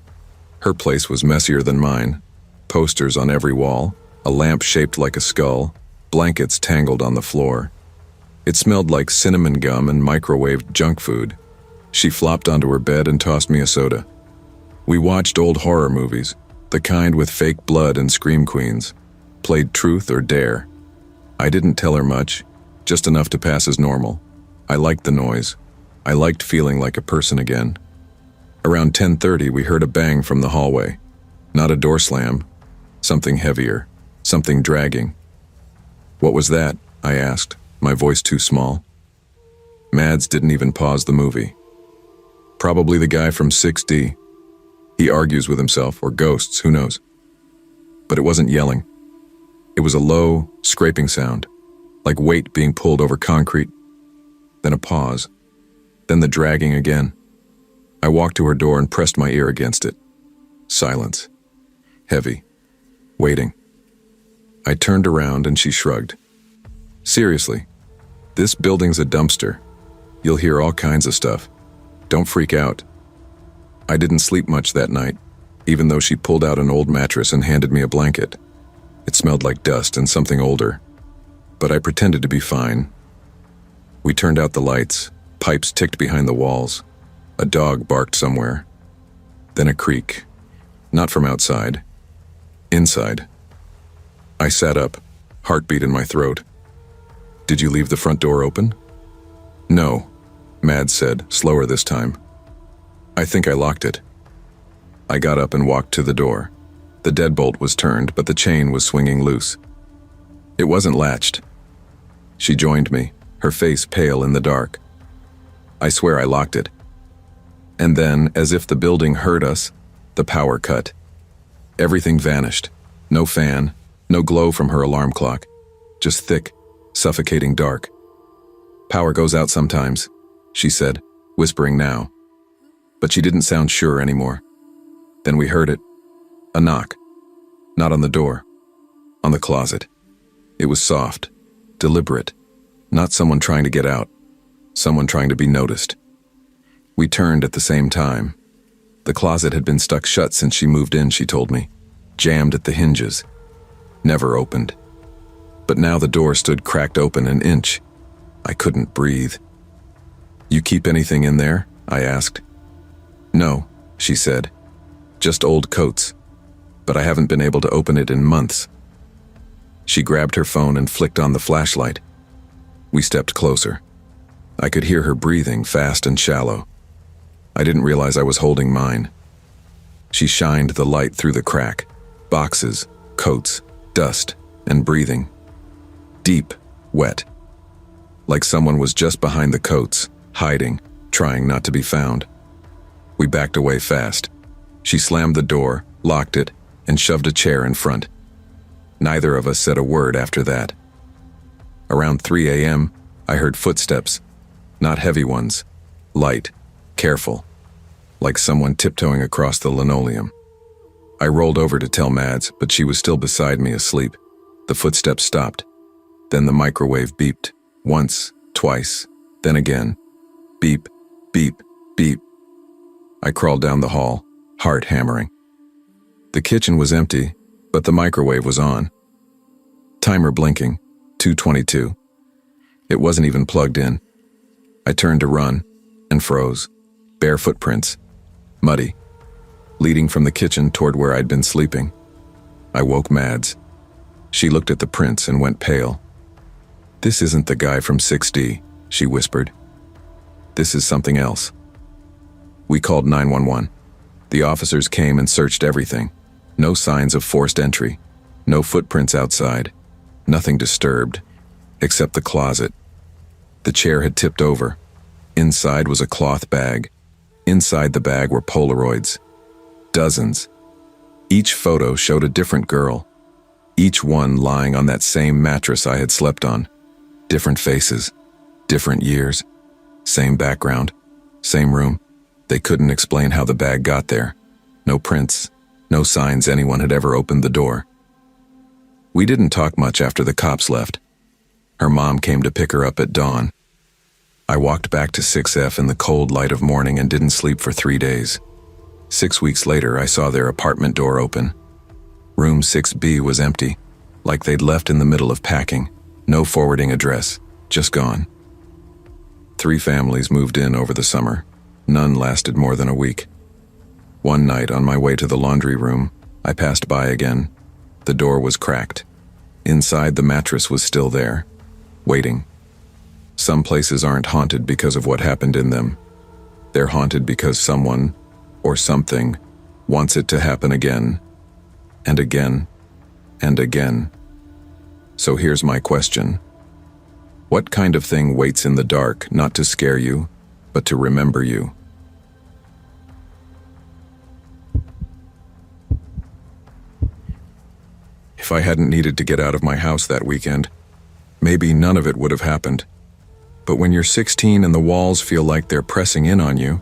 Her place was messier than mine. Posters on every wall, a lamp shaped like a skull, blankets tangled on the floor. It smelled like cinnamon gum and microwaved junk food. She flopped onto her bed and tossed me a soda. We watched old horror movies, the kind with fake blood and scream queens. Played truth or dare. I didn't tell her much, just enough to pass as normal. I liked the noise. I liked feeling like a person again. Around 10:30, we heard a bang from the hallway. Not a door slam. Something heavier. Something dragging. "What was that?" I asked, my voice too small. Mads didn't even pause the movie. "Probably the guy from 6D. He argues with himself, or ghosts, who knows." But it wasn't yelling. It was a low, scraping sound, like weight being pulled over concrete. Then a pause. Then the dragging again. I walked to her door and pressed my ear against it. Silence. Heavy. Waiting. I turned around and she shrugged. "Seriously, this building's a dumpster. You'll hear all kinds of stuff. Don't freak out." I didn't sleep much that night, even though she pulled out an old mattress and handed me a blanket. It smelled like dust and something older, but I pretended to be fine. We turned out the lights. Pipes ticked behind the walls. A dog barked somewhere. Then a creak. Not from outside. Inside. I sat up, heartbeat in my throat. "Did you leave the front door open?" "No," Mads said, slower this time. "I think I locked it." I got up and walked to the door. The deadbolt was turned, but the chain was swinging loose. It wasn't latched. She joined me, her face pale in the dark. "I swear I locked it." And then, as if the building heard us, the power cut. Everything vanished. No fan, no glow from her alarm clock. Just thick, suffocating dark. "Power goes out sometimes," she said, whispering now. But she didn't sound sure anymore. Then we heard it. A knock. Not on the door. On the closet. It was soft, deliberate. Not someone trying to get out. Someone trying to be noticed. We turned at the same time. The closet had been stuck shut since she moved in, she told me. Jammed at the hinges. Never opened. But now the door stood cracked open an inch. I couldn't breathe. "You keep anything in there?" I asked. "No," she said. "Just old coats. But I haven't been able to open it in months." She grabbed her phone and flicked on the flashlight. We stepped closer. I could hear her breathing, fast and shallow. I didn't realize I was holding mine. She shined the light through the crack. Boxes, coats, dust, and breathing. Deep, wet. Like someone was just behind the coats, hiding, trying not to be found. We backed away fast. She slammed the door, locked it, and shoved a chair in front. Neither of us said a word after that. Around 3 a.m., I heard footsteps. Not heavy ones. Light, careful. Like someone tiptoeing across the linoleum. I rolled over to tell Mads, but she was still beside me asleep. The footsteps stopped. Then the microwave beeped. Once, twice, then again. Beep, beep, beep. I crawled down the hall, heart hammering. The kitchen was empty, but the microwave was on. Timer blinking, 2:22. It wasn't even plugged in. I turned to run, and froze. Bare footprints. Muddy. Leading from the kitchen toward where I'd been sleeping. I woke Mads. She looked at the prints and went pale. "This isn't the guy from 6D, she whispered. "This is something else." We called 911. The officers came and searched everything. No signs of forced entry. No footprints outside. Nothing disturbed. Except the closet. The chair had tipped over. Inside was a cloth bag. Inside the bag were Polaroids. Dozens. Each photo showed a different girl. Each one lying on that same mattress I had slept on. Different faces. Different years. Same background. Same room. They couldn't explain how the bag got there. No prints. No signs anyone had ever opened the door. We didn't talk much after the cops left. Her mom came to pick her up at dawn. I walked back to 6F in the cold light of morning and didn't sleep for 3 days. 6 weeks later, I saw their apartment door open. Room 6B was empty, like they'd left in the middle of packing. No forwarding address, just gone. 3 families moved in over the summer. None lasted more than a week. One night, on my way to the laundry room, I passed by again. The door was cracked. Inside, the mattress was still there, waiting. Some places aren't haunted because of what happened in them. They're haunted because someone, or something, wants it to happen again, and again, and again. So here's my question. What kind of thing waits in the dark, not to scare you, but to remember you? If I hadn't needed to get out of my house that weekend, maybe none of it would have happened. But when you're 16 and the walls feel like they're pressing in on you,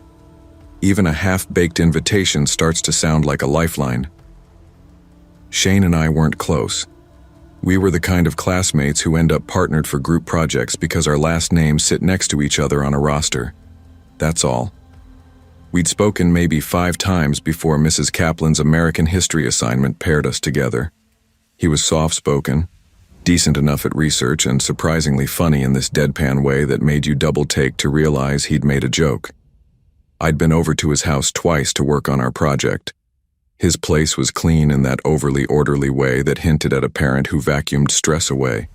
even a half-baked invitation starts to sound like a lifeline. Shane and I weren't close. We were the kind of classmates who end up partnered for group projects because our last names sit next to each other on a roster. That's all. We'd spoken maybe 5 times before Mrs. Kaplan's American history assignment paired us together. He was soft-spoken, decent enough at research, and surprisingly funny in this deadpan way that made you double-take to realize he'd made a joke. I'd been over to his house twice to work on our project. His place was clean in that overly orderly way that hinted at a parent who vacuumed stress away.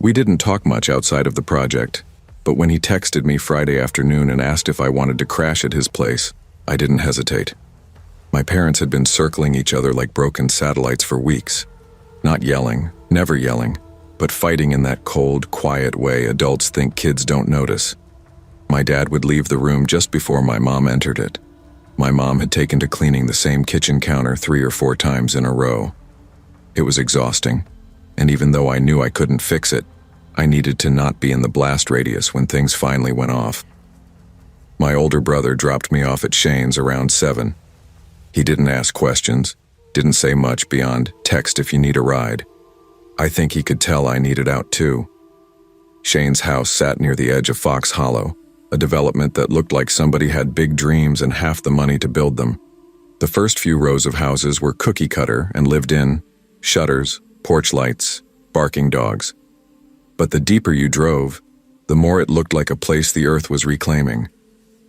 We didn't talk much outside of the project, but when he texted me Friday afternoon and asked if I wanted to crash at his place, I didn't hesitate. My parents had been circling each other like broken satellites for weeks. Not yelling, never yelling, but fighting in that cold, quiet way adults think kids don't notice. My dad would leave the room just before my mom entered it. My mom had taken to cleaning the same kitchen counter 3 or 4 times in a row. It was exhausting, and even though I knew I couldn't fix it, I needed to not be in the blast radius when things finally went off. My older brother dropped me off at Shane's around 7. He didn't ask questions, didn't say much beyond text if you need a ride. I think he could tell I needed out too. Shane's house sat near the edge of Fox Hollow, a development that looked like somebody had big dreams and half the money to build them. The first few rows of houses were cookie cutter and lived in, shutters, porch lights, barking dogs. But the deeper you drove, the more it looked like a place the earth was reclaiming.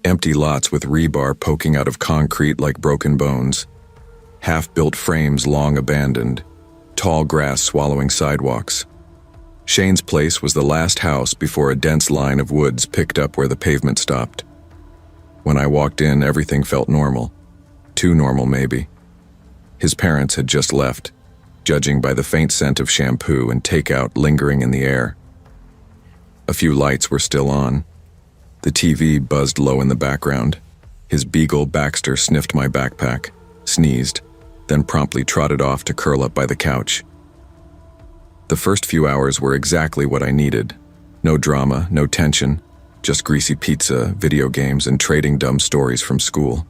Empty lots with rebar poking out of concrete like broken bones. Half-built frames long abandoned. Tall grass swallowing sidewalks. Shane's place was the last house before a dense line of woods picked up where the pavement stopped. When I walked in, everything felt normal. Too normal, maybe. His parents had just left, judging by the faint scent of shampoo and takeout lingering in the air. A few lights were still on. The TV buzzed low in the background. His beagle Baxter sniffed my backpack, sneezed, then promptly trotted off to curl up by the couch. The first few hours were exactly what I needed. No drama, no tension, just greasy pizza, video games, and trading dumb stories from school.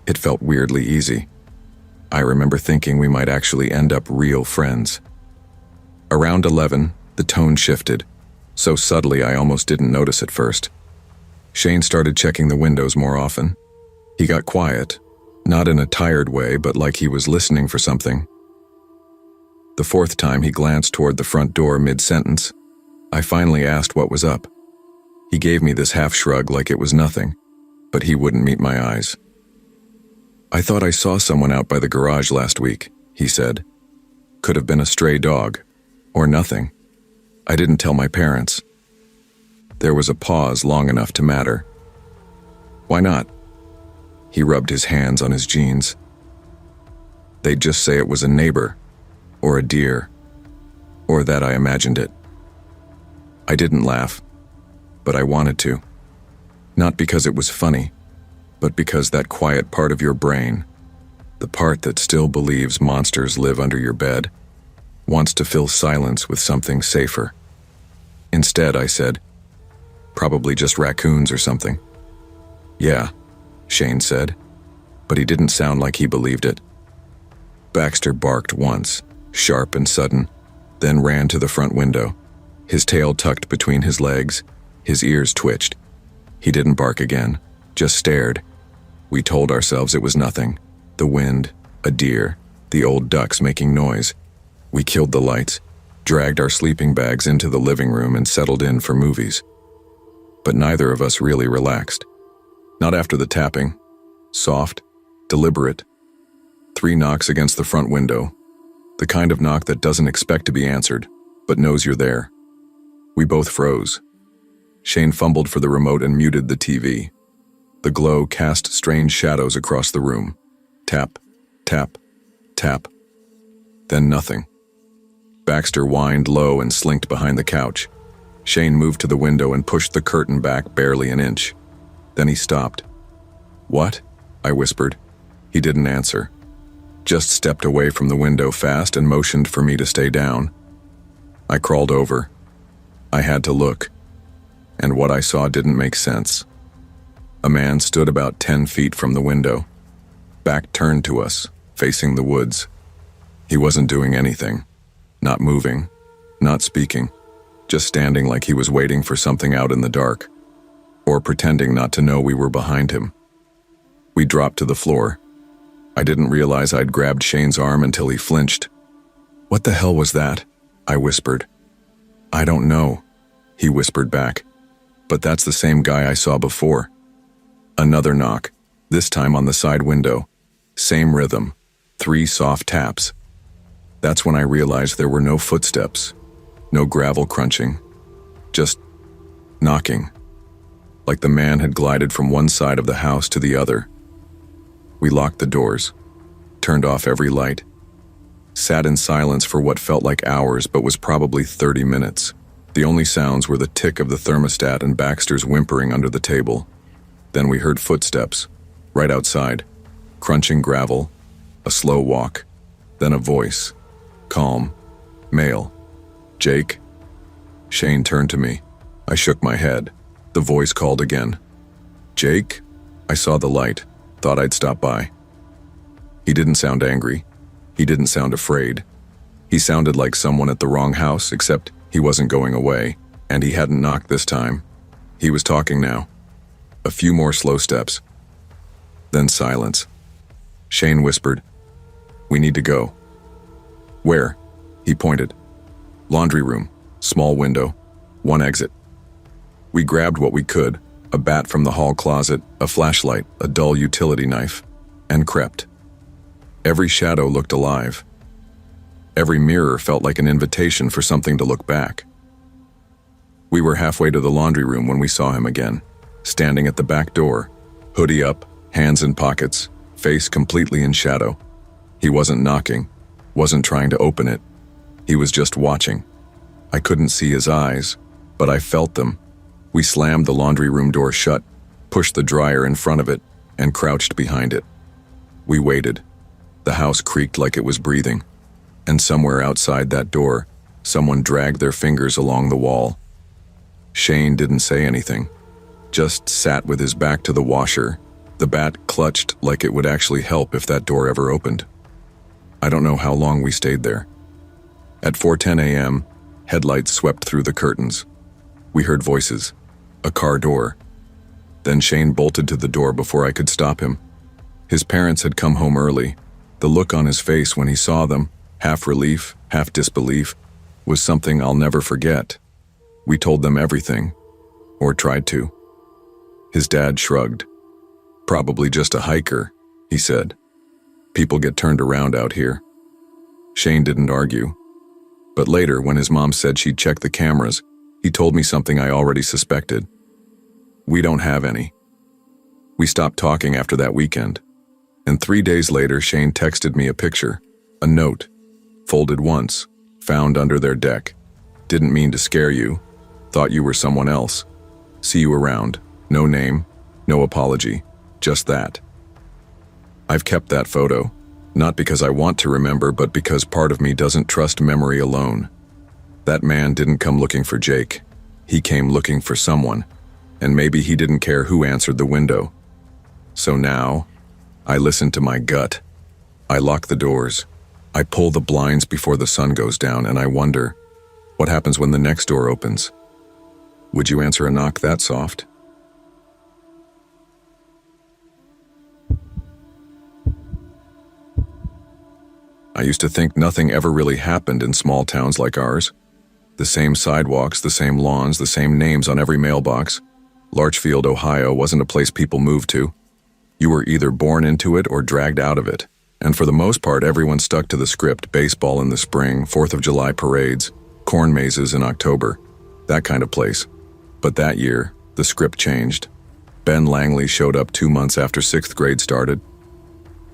It felt weirdly easy. I remember thinking we might actually end up real friends. Around 11, the tone shifted, so subtly I almost didn't notice at first. Shane started checking the windows more often. He got quiet, not in a tired way, but like he was listening for something. The fourth time he glanced toward the front door mid-sentence, I finally asked what was up. He gave me this half shrug like it was nothing, but he wouldn't meet my eyes. "I thought I saw someone out by the garage last week," he said. "Could have been a stray dog, or nothing. I didn't tell my parents." There was a pause long enough to matter. "Why not?" He rubbed his hands on his jeans. "They'd just say it was a neighbor, or a deer, or that I imagined it." I didn't laugh, but I wanted to. Not because it was funny, but because that quiet part of your brain, the part that still believes monsters live under your bed, wants to fill silence with something safer. Instead, I said, "Probably just raccoons or something." "Yeah," Shane said, but he didn't sound like he believed it. Baxter barked once, sharp and sudden, then ran to the front window. His tail tucked between his legs, his ears twitched. He didn't bark again, just stared. We told ourselves it was nothing. The wind, a deer, the old ducks making noise. We killed the lights, dragged our sleeping bags into the living room and settled in for movies. But neither of us really relaxed. Not after the tapping. Soft, deliberate. 3 knocks against the front window. The kind of knock that doesn't expect to be answered, but knows you're there. We both froze. Shane fumbled for the remote and muted the TV. The glow cast strange shadows across the room. Tap, tap, tap. Then nothing. Baxter whined low and slinked behind the couch. Shane moved to the window and pushed the curtain back barely an inch. Then he stopped. "What?" I whispered. He didn't answer. Just stepped away from the window fast and motioned for me to stay down. I crawled over. I had to look. And what I saw didn't make sense. A man stood about 10 feet from the window, back turned to us, facing the woods. He wasn't doing anything, not moving, not speaking, just standing like he was waiting for something out in the dark, or pretending not to know we were behind him. We dropped to the floor. I didn't realize I'd grabbed Shane's arm until he flinched. "What the hell was that?" I whispered. "I don't know," he whispered back. "But that's the same guy I saw before." Another knock, this time on the side window. Same rhythm, 3 soft taps. That's when I realized there were no footsteps, no gravel crunching, just knocking, like the man had glided from one side of the house to the other. We locked the doors, turned off every light, sat in silence for what felt like hours but was probably 30 minutes. The only sounds were the tick of the thermostat and Baxter's whimpering under the table. Then we heard footsteps, right outside, crunching gravel, a slow walk, then a voice, calm, male."Jake?" Shane turned to me. I shook my head. The voice called again. "Jake?" I saw the light, thought I'd stop by. He didn't sound angry. He didn't sound afraid. He sounded like someone at the wrong house, except he wasn't going away, and he hadn't knocked this time. He was talking now. A few more slow steps. Then silence. Shane whispered, "We need to go." "Where?" He pointed. "Laundry room, small window, one exit." We grabbed what we could, a bat from the hall closet, a flashlight, a dull utility knife, and crept. Every shadow looked alive. Every mirror felt like an invitation for something to look back. We were halfway to the laundry room when we saw him again, standing at the back door, hoodie up, hands in pockets, face completely in shadow. He wasn't knocking, wasn't trying to open it. He was just watching. I couldn't see his eyes, but I felt them. We slammed the laundry room door shut, pushed the dryer in front of it, and crouched behind it. We waited. The house creaked like it was breathing, and somewhere outside that door, someone dragged their fingers along the wall. Shane didn't say anything, just sat with his back to the washer, the bat clutched like it would actually help if that door ever opened. I don't know how long we stayed there. At 4:10 a.m., headlights swept through the curtains. We heard voices, a car door. Then Shane bolted to the door before I could stop him. His parents had come home early. The look on his face when he saw them, half relief, half disbelief, was something I'll never forget. We told them everything, or tried to. His dad shrugged. "Probably just a hiker," he said. "People get turned around out here." Shane didn't argue. But later, when his mom said she'd check the cameras, he told me something I already suspected. "We don't have any." We stopped talking after that weekend. And 3 days later, Shane texted me a picture, a note, folded once, found under their deck. "Didn't mean to scare you. Thought you were someone else. See you around. No name, no apology, just that." I've kept that photo, not because I want to remember, but because part of me doesn't trust memory alone. That man didn't come looking for Jake. He came looking for someone, and maybe he didn't care who answered the window. So now, I listen to my gut. I lock the doors. I pull the blinds before the sun goes down, and I wonder, what happens when the next door opens? Would you answer a knock that soft? I used to think nothing ever really happened in small towns like ours. The same sidewalks, the same lawns, the same names on every mailbox. Larchfield, Ohio wasn't a place people moved to. You were either born into it or dragged out of it. And for the most part, everyone stuck to the script: baseball in the spring, 4th of July parades, corn mazes in October, that kind of place. But that year, the script changed. Ben Langley showed up 2 months after 6th grade started.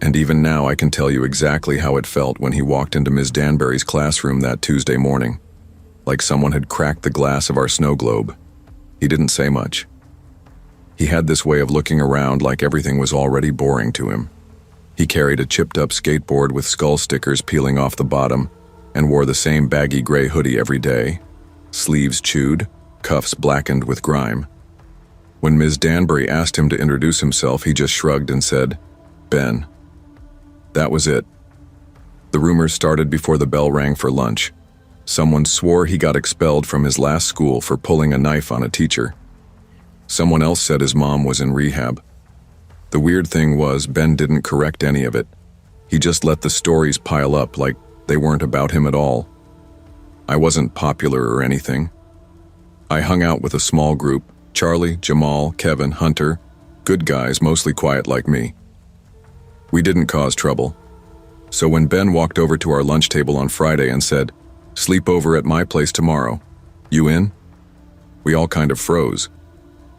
And even now I can tell you exactly how it felt when he walked into Ms. Danbury's classroom that Tuesday morning. Like someone had cracked the glass of our snow globe. He didn't say much. He had this way of looking around like everything was already boring to him. He carried a chipped-up skateboard with skull stickers peeling off the bottom and wore the same baggy gray hoodie every day, sleeves chewed, cuffs blackened with grime. When Ms. Danbury asked him to introduce himself, he just shrugged and said, "Ben." That was it. The rumors started before the bell rang for lunch. Someone swore he got expelled from his last school for pulling a knife on a teacher. Someone else said his mom was in rehab. The weird thing was, Ben didn't correct any of it. He just let the stories pile up like they weren't about him at all. I wasn't popular or anything. I hung out with a small group: Charlie, Jamal, Kevin, Hunter, good guys, mostly quiet like me. We didn't cause trouble. So when Ben walked over to our lunch table on Friday and said, "Sleepover at my place tomorrow. You in?" We all kind of froze.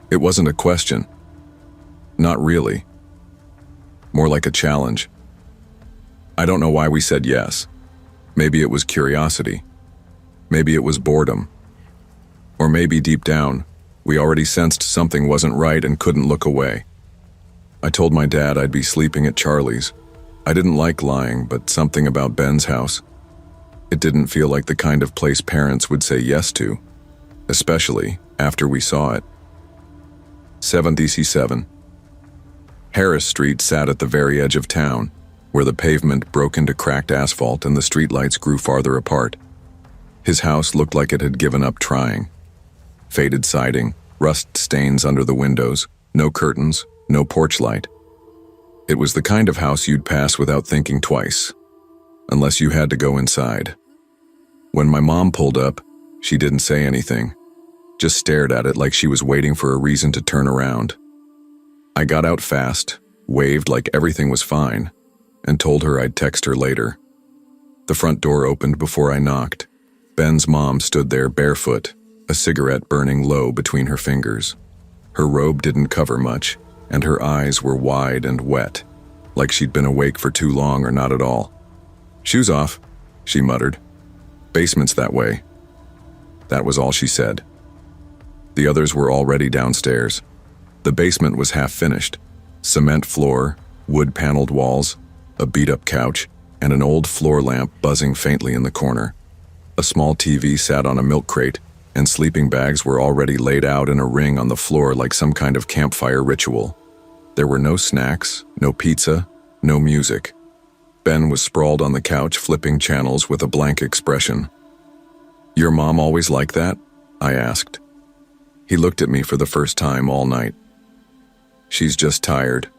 It wasn't a question. Not really. More like a challenge. I don't know why we said yes. Maybe it was curiosity. Maybe it was boredom. Or maybe deep down, we already sensed something wasn't right and couldn't look away. I told my dad I'd be sleeping at Charlie's. I didn't like lying, but something about Ben's house. It didn't feel like the kind of place parents would say yes to, especially after we saw it. 7th EC7. Harris Street sat at the very edge of town, where the pavement broke into cracked asphalt and the streetlights grew farther apart. His house looked like it had given up trying. Faded siding, rust stains under the windows, no curtains, no porch light. It was the kind of house you'd pass without thinking twice, unless you had to go inside. When my mom pulled up, she didn't say anything, just stared at it like she was waiting for a reason to turn around. I got out fast, waved like everything was fine, and told her I'd text her later. The front door opened before I knocked. Ben's mom stood there barefoot, a cigarette burning low between her fingers. Her robe didn't cover much, and her eyes were wide and wet, like she'd been awake for too long or not at all. "Shoes off," she muttered. "Basement's that way." That was all she said. The others were already downstairs. The basement was half finished. Cement floor, wood-paneled walls, a beat-up couch, and an old floor lamp buzzing faintly in the corner. A small TV sat on a milk crate, and sleeping bags were already laid out in a ring on the floor like some kind of campfire ritual. There were no snacks, no pizza, no music. Ben was sprawled on the couch flipping channels with a blank expression. "Your mom always like that?" I asked. He looked at me for the first time all night. "She's just tired."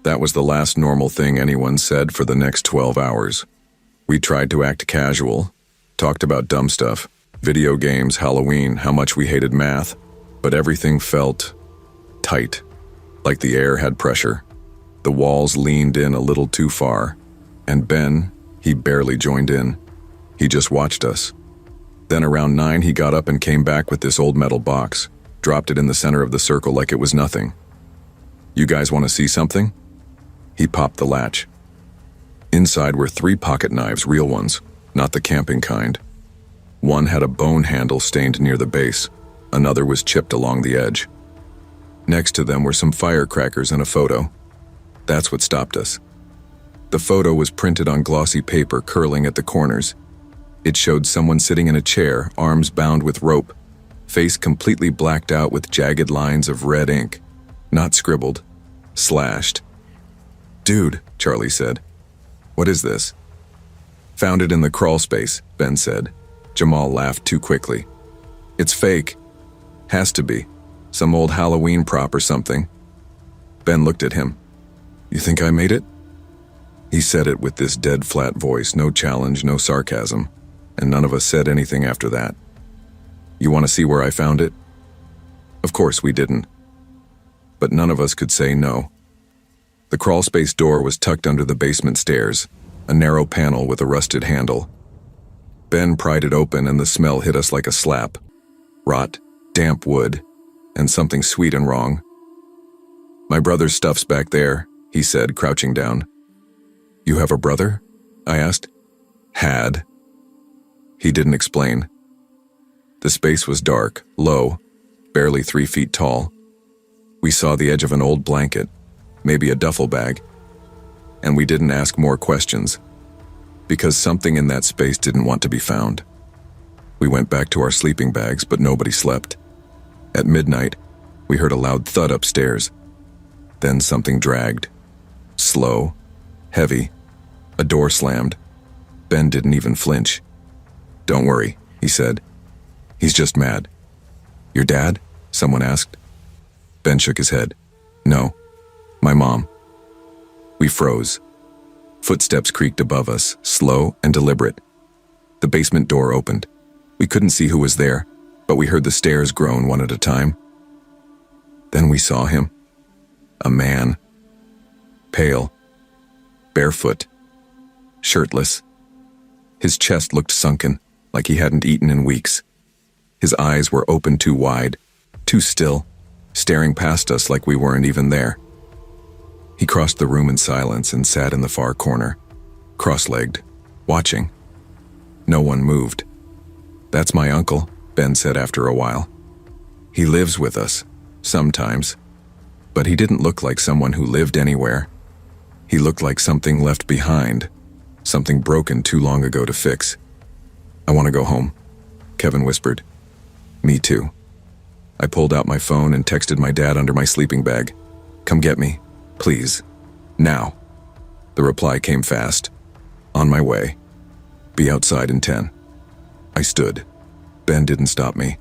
That was the last normal thing anyone said for the next 12 hours. We tried to act casual, talked about dumb stuff, video games, Halloween, how much we hated math, but everything felt tight, like the air had pressure. The walls leaned in a little too far, and Ben, he barely joined in. He just watched us. Then around 9 he got up and came back with this old metal box, dropped it in the center of the circle like it was nothing. "You guys want to see something?" He popped the latch. Inside were 3 pocket knives, real ones, not the camping kind. One had a bone handle stained near the base, another was chipped along the edge. Next to them were some firecrackers and a photo. That's what stopped us. The photo was printed on glossy paper curling at the corners. It showed someone sitting in a chair, arms bound with rope, face completely blacked out with jagged lines of red ink, not scribbled, slashed. "Dude," Charlie said. "What is this?" "Found it in the crawl space," Ben said. Jamal laughed too quickly. "It's fake. Has to be. Some old Halloween prop or something." Ben looked at him. "You think I made it?" He said it with this dead flat voice, no challenge, no sarcasm, and none of us said anything after that. "You want to see where I found it?" Of course we didn't. But none of us could say no. The crawlspace door was tucked under the basement stairs, a narrow panel with a rusted handle. Ben pried it open and the smell hit us like a slap. Rot, damp wood, and something sweet and wrong. "My brother's stuff's back there," he said, crouching down. "You have a brother?" I asked. "Had." He didn't explain. The space was dark, low, barely 3 feet tall. We saw the edge of an old blanket, maybe a duffel bag, and we didn't ask more questions, because something in that space didn't want to be found. We went back to our sleeping bags, but nobody slept. At midnight, we heard a loud thud upstairs. Then something dragged. Slow, heavy. A door slammed. Ben didn't even flinch. "Don't worry," he said. "He's just mad." "Your dad?" someone asked. Ben shook his head. "No, my mom." We froze. Footsteps creaked above us, slow and deliberate. The basement door opened. We couldn't see who was there, but we heard the stairs groan one at a time. Then we saw him. A man. Pale. Barefoot. Shirtless. His chest looked sunken, like he hadn't eaten in weeks. His eyes were open too wide, too still, staring past us like we weren't even there. He crossed the room in silence and sat in the far corner, cross-legged, watching. No one moved. "That's my uncle," Ben said after a while. "He lives with us, sometimes. But he didn't look like someone who lived anywhere. He looked like something left behind, something broken too long ago to fix." "I want to go home," Kevin whispered. "Me too." I pulled out my phone and texted my dad under my sleeping bag. "Come get me." Please. Now. The reply came fast. On my way. Be outside in 10. I stood. Ben didn't stop me.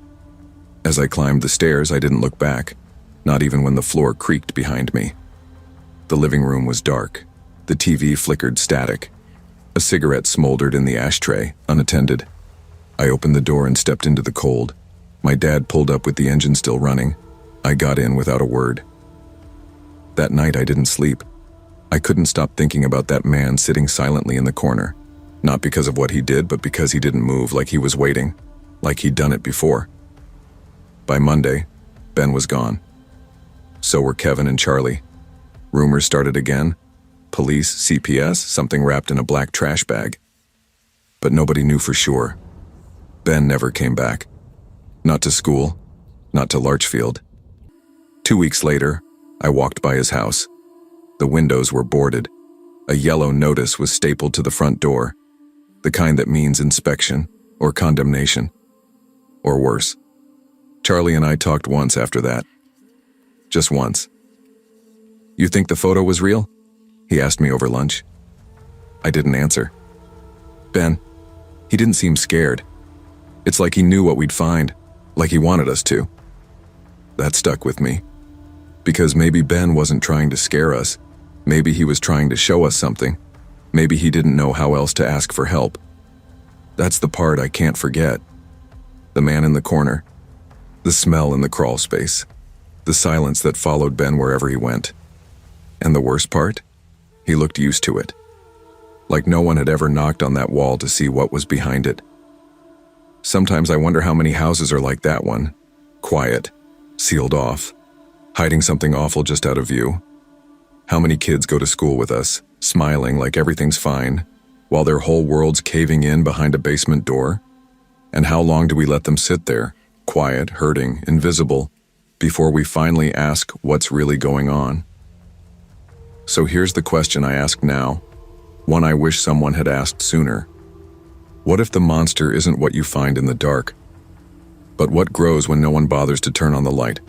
As I climbed the stairs, I didn't look back, not even when the floor creaked behind me. The living room was dark. The TV flickered static. A cigarette smoldered in the ashtray, unattended. I opened the door and stepped into the cold. My dad pulled up with the engine still running. I got in without a word. That night I didn't sleep. I couldn't stop thinking about that man sitting silently in the corner. Not because of what he did, but because he didn't move, like he was waiting, like he'd done it before. By Monday, Ben was gone. So were Kevin and Charlie. Rumors started again. Police, CPS, something wrapped in a black trash bag. But nobody knew for sure. Ben never came back. Not to school, not to Larchfield. 2 weeks later, I walked by his house. The windows were boarded. A yellow notice was stapled to the front door, the kind that means inspection or condemnation, or worse. Charlie and I talked once after that. Just once. You think the photo was real? He asked me over lunch. I didn't answer. Ben, he didn't seem scared. It's like he knew what we'd find, like he wanted us to. That stuck with me. Because maybe Ben wasn't trying to scare us. Maybe he was trying to show us something. Maybe he didn't know how else to ask for help. That's the part I can't forget. The man in the corner. The smell in the crawl space. The silence that followed Ben wherever he went. And the worst part? He looked used to it. Like no one had ever knocked on that wall to see what was behind it. Sometimes I wonder how many houses are like that one. Quiet. Sealed off. Hiding something awful just out of view. How many kids go to school with us, smiling like everything's fine, while their whole world's caving in behind a basement door? And how long do we let them sit there, quiet, hurting, invisible, before we finally ask what's really going on? So here's the question I ask now, one I wish someone had asked sooner. What if the monster isn't what you find in the dark, but what grows when no one bothers to turn on the light?